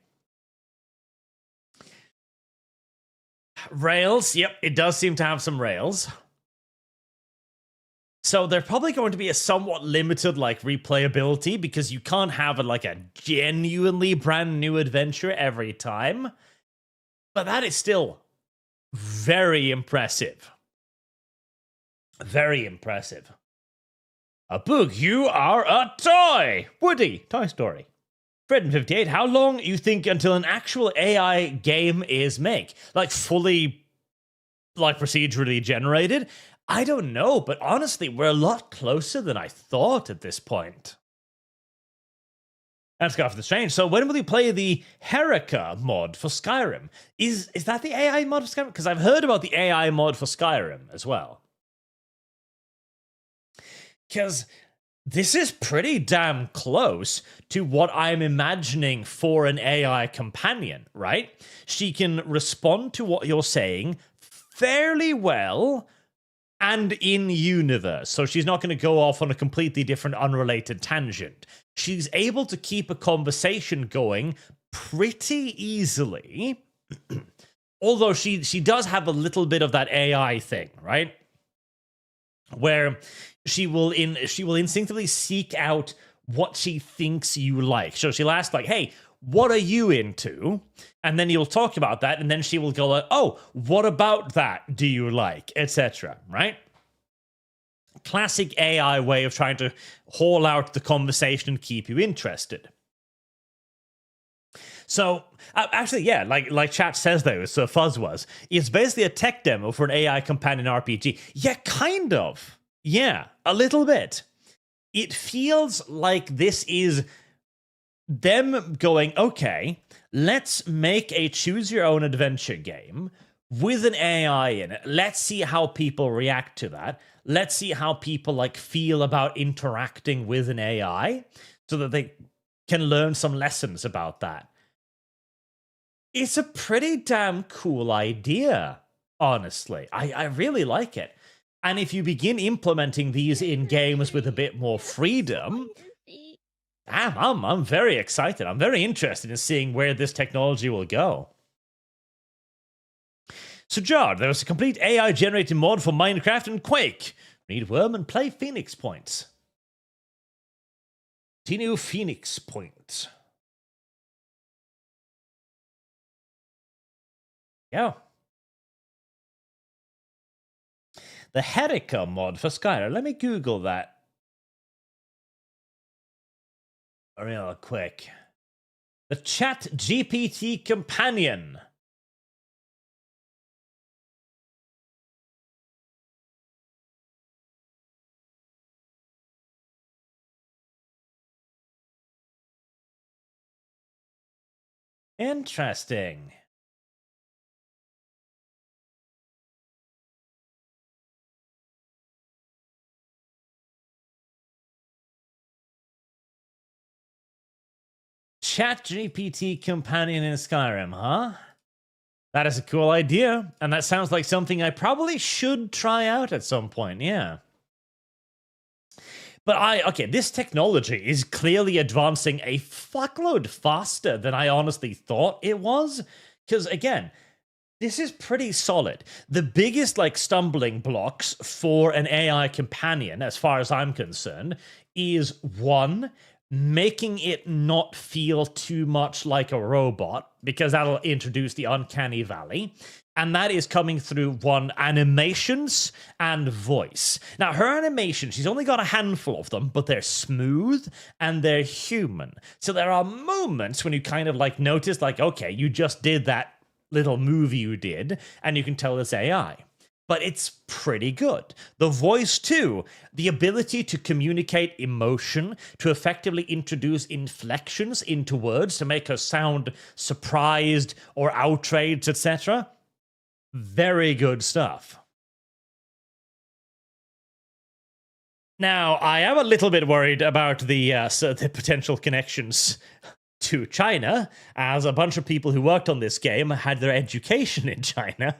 Rails. Yep, it does seem to have some rails. So they're probably going to be a somewhat limited, like, replayability because you can't have a genuinely brand new adventure every time. But that is still very impressive. Very impressive. A book, you are a toy! Woody, Toy Story. Fred58, how long you think until an actual AI game is made? Like, fully, procedurally generated? I don't know, but honestly, we're a lot closer than I thought at this point. Let's go off the strange. So when will you play the Herika mod for Skyrim? Is that the AI mod for Skyrim? Because I've heard about the AI mod for Skyrim as well. Because this is pretty damn close to what I'm imagining for an AI companion, right? She can respond to what you're saying fairly well and in universe. So she's not going to go off on a completely different, unrelated tangent. She's able to keep a conversation going pretty easily. Although she does have a little bit of that AI thing, right? Where she will instinctively seek out what she thinks you like. So she'll ask, like, hey, what are you into? And then you'll talk about that, and then she will go like, oh, what about that do you like? Etc. Right? Classic AI way of trying to haul out the conversation and keep you interested. So, actually, yeah, like chat says though, so Fuzz was, it's basically a tech demo for an AI companion RPG. Yeah, kind of. Yeah, a little bit. It feels like this is them going, okay, let's make a choose-your-own-adventure game with an AI in it. Let's see how people react to that. Let's see how people feel about interacting with an AI so that they can learn some lessons about that. It's a pretty damn cool idea, honestly. I really like it. And if you begin implementing these in games with a bit more freedom, I'm very excited. I'm very interested in seeing where this technology will go. So, Jar, there was a complete AI-generated mod for Minecraft and Quake. Read Worm and play Phoenix Point. Tinu Phoenix Point. Yeah. The Herika mod for Skyrim. Let me Google that real quick. The Chat GPT companion. Interesting. ChatGPT companion in Skyrim, huh? That is a cool idea, and that sounds like something I probably should try out at some point, yeah. But this technology is clearly advancing a fuckload faster than I honestly thought it was. Because, again, this is pretty solid. The biggest, stumbling blocks for an AI companion, as far as I'm concerned, is one, making it not feel too much like a robot, because that'll introduce the uncanny valley. And that is coming through one, animations and voice. Now, her animations, she's only got a handful of them, but they're smooth and they're human. So there are moments when you kind of like notice, like, okay, you just did that little movie you did, and you can tell it's AI. But it's pretty good. The voice, too, the ability to communicate emotion, to effectively introduce inflections into words to make her sound surprised or outraged, etc. Very good stuff. Now, I am a little bit worried about the potential connections to China, as a bunch of people who worked on this game had their education in China,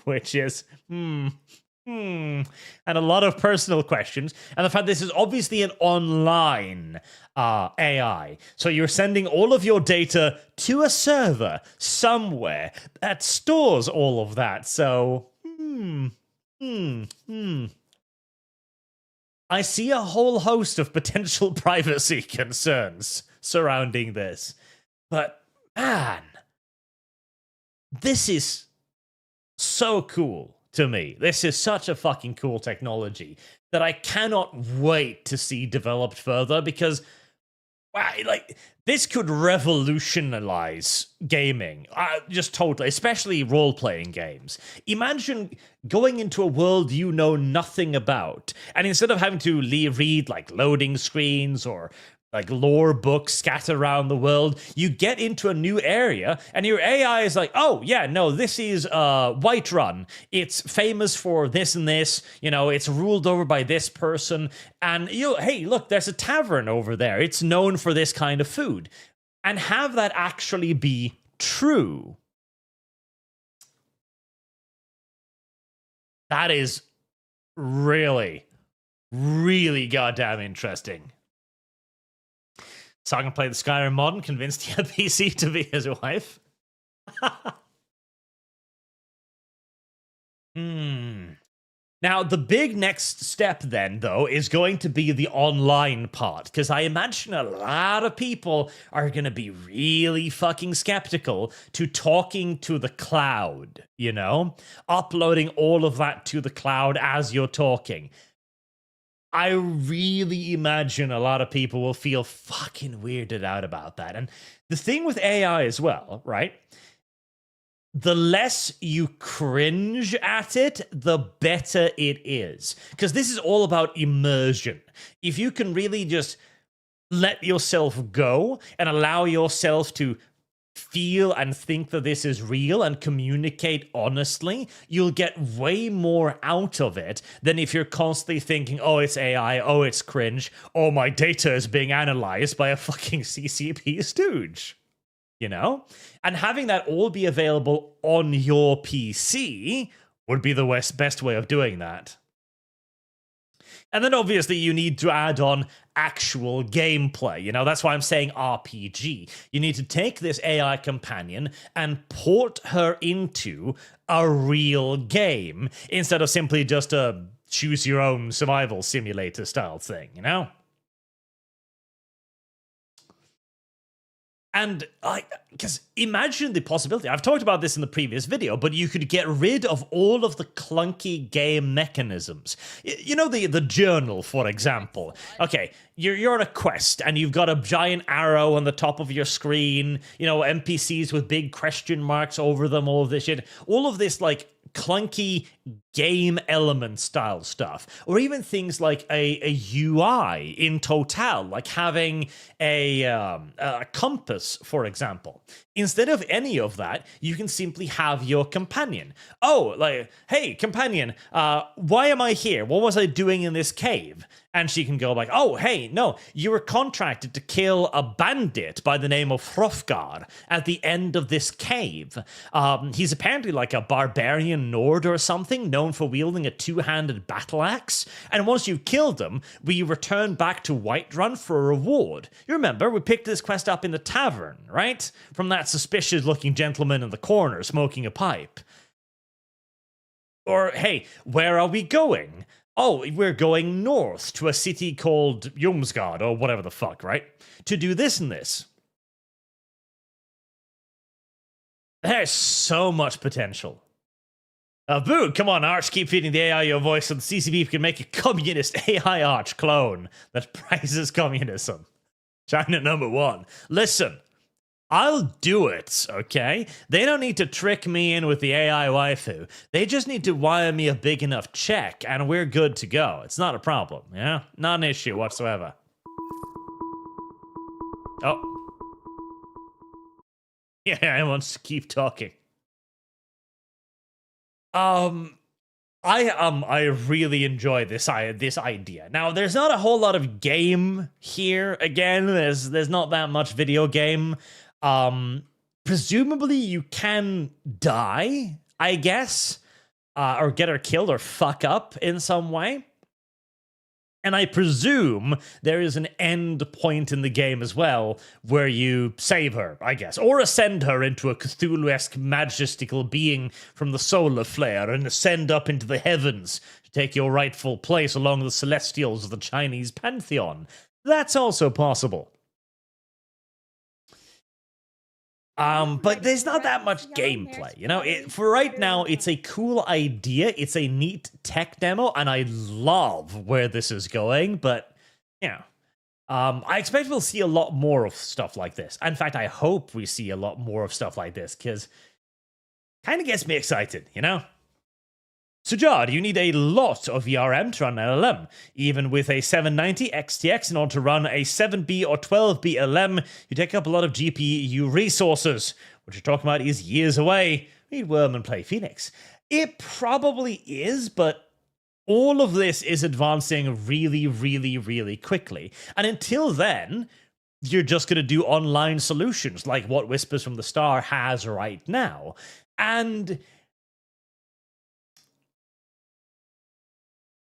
which is, and a lot of personal questions. And the fact this is obviously an online AI. So you're sending all of your data to a server somewhere that stores all of that. So, I see a whole host of potential privacy concerns surrounding this. But, man, this is so cool to me. This is such a fucking cool technology that I cannot wait to see developed further, because wow, like, this could revolutionize gaming, just totally, especially role-playing games. Imagine going into a world you know nothing about, and instead of having to read like loading screens or like lore books scattered around the world, you get into a new area and your AI is like, oh yeah, no, this is Whiterun. It's famous for this and this, you know, it's ruled over by this person, and hey, look, there's a tavern over there. It's known for this kind of food. And have that actually be true. That is really, really goddamn interesting. So I can play the Skyrim mod and convince the NPC to be his wife. Now, the big next step then, though, is going to be the online part, because I imagine a lot of people are going to be really fucking skeptical to talking to the cloud, you know? Uploading all of that to the cloud as you're talking. I really imagine a lot of people will feel fucking weirded out about that. And the thing with AI as well, right? The less you cringe at it, the better it is. Because this is all about immersion. If you can really just let yourself go and allow yourself to feel and think that this is real and communicate honestly, you'll get way more out of it than if you're constantly thinking, oh, it's AI, oh, it's cringe, oh, my data is being analyzed by a fucking CCP stooge, you know? And having that all be available on your PC would be the best way of doing that. And then obviously you need to add on actual gameplay. You know, that's why I'm saying RPG. You need to take this AI companion and port her into a real game instead of simply just a choose your own survival simulator style thing, you know? And because imagine the possibility. I've talked about this in the previous video, but you could get rid of all of the clunky game mechanisms. You know, the journal, for example. Okay, you're on a quest and you've got a giant arrow on the top of your screen. You know, NPCs with big question marks over them. All of this shit. All of this like clunky game element style stuff, or even things like a UI in Total, like having a compass, for example. Instead of any of that, you can simply have your companion. Oh, like, hey, companion, why am I here? What was I doing in this cave? And she can go like, oh, hey, no, you were contracted to kill a bandit by the name of Hrofgar at the end of this cave. He's apparently like a barbarian Nord or something, known for wielding a two-handed battle axe. And once you've killed him, we return back to Whiterun for a reward. You remember, we picked this quest up in the tavern, right? From that suspicious-looking gentleman in the corner smoking a pipe. Or, hey, where are we going? Oh, we're going north to a city called Jomsgard, or whatever the fuck, right? To do this and this. There's so much potential Boo, come on, Arch, keep feeding the AI your voice so the CCP can make a communist AI Arch clone that prizes communism. China #1. Listen, I'll do it, okay? They don't need to trick me in with the AI waifu. They just need to wire me a big enough check, and we're good to go. It's not a problem, yeah? Not an issue whatsoever. Oh. Yeah, I want to keep talking. I really enjoy this idea. Now, there's not a whole lot of game here. Again, there's not that much video game. Presumably you can die, I guess, or get her killed or fuck up in some way. And I presume there is an end point in the game as well where you save her, I guess, or ascend her into a Cthulhu-esque majestical being from the solar flare and ascend up into the heavens to take your rightful place along the celestials of the Chinese pantheon. That's also possible. But there's not that much gameplay, you know? For right now, it's a cool idea, it's a neat tech demo, and I love where this is going, but, you know, I expect we'll see a lot more of stuff like this. In fact, I hope we see a lot more of stuff like this, because it kind of gets me excited, you know? Sujar, you need a lot of VRM to run an LLM. Even with a 790 XTX in order to run a 7B or 12B LLM, you take up a lot of GPU resources. What you're talking about is years away. Read Worm and play Phoenix. It probably is, but all of this is advancing really, really, really quickly. And until then, you're just going to do online solutions like what Whispers from the Star has right now. And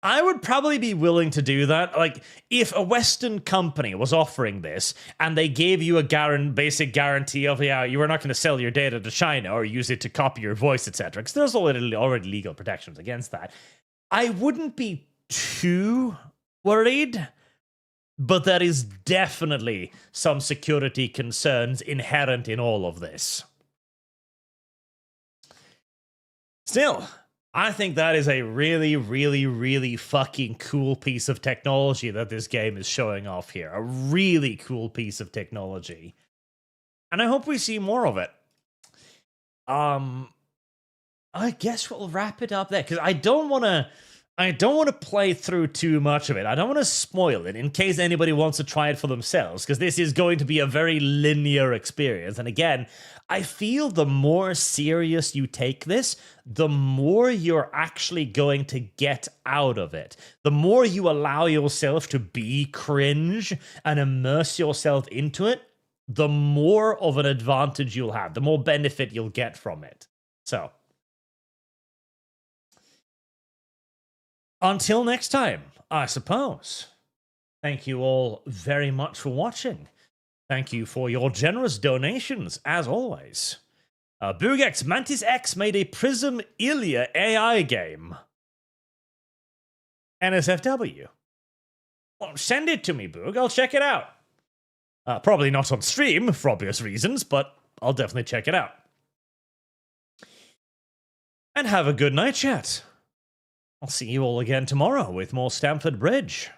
I would probably be willing to do that. Like, if a Western company was offering this and they gave you a basic guarantee of, yeah, you were not going to sell your data to China or use it to copy your voice, etc., because there's already legal protections against that, I wouldn't be too worried. But there is definitely some security concerns inherent in all of this. Still, I think that is a really, really, really fucking cool piece of technology that this game is showing off here. A really cool piece of technology. And I hope we see more of it. I guess we'll wrap it up there, because I don't want to play through too much of it. I don't want to spoil it in case anybody wants to try it for themselves, because this is going to be a very linear experience. And again, I feel the more serious you take this, the more you're actually going to get out of it. The more you allow yourself to be cringe and immerse yourself into it, the more of an advantage you'll have, the more benefit you'll get from it. So, until next time, I suppose. Thank you all very much for watching. Thank you for your generous donations, as always. Boogex Mantis X made a Prism Ilya AI game. NSFW. Well, send it to me, Boog. I'll check it out. Probably not on stream, for obvious reasons, but I'll definitely check it out. And have a good night, chat. I'll see you all again tomorrow with more Stamford Bridge.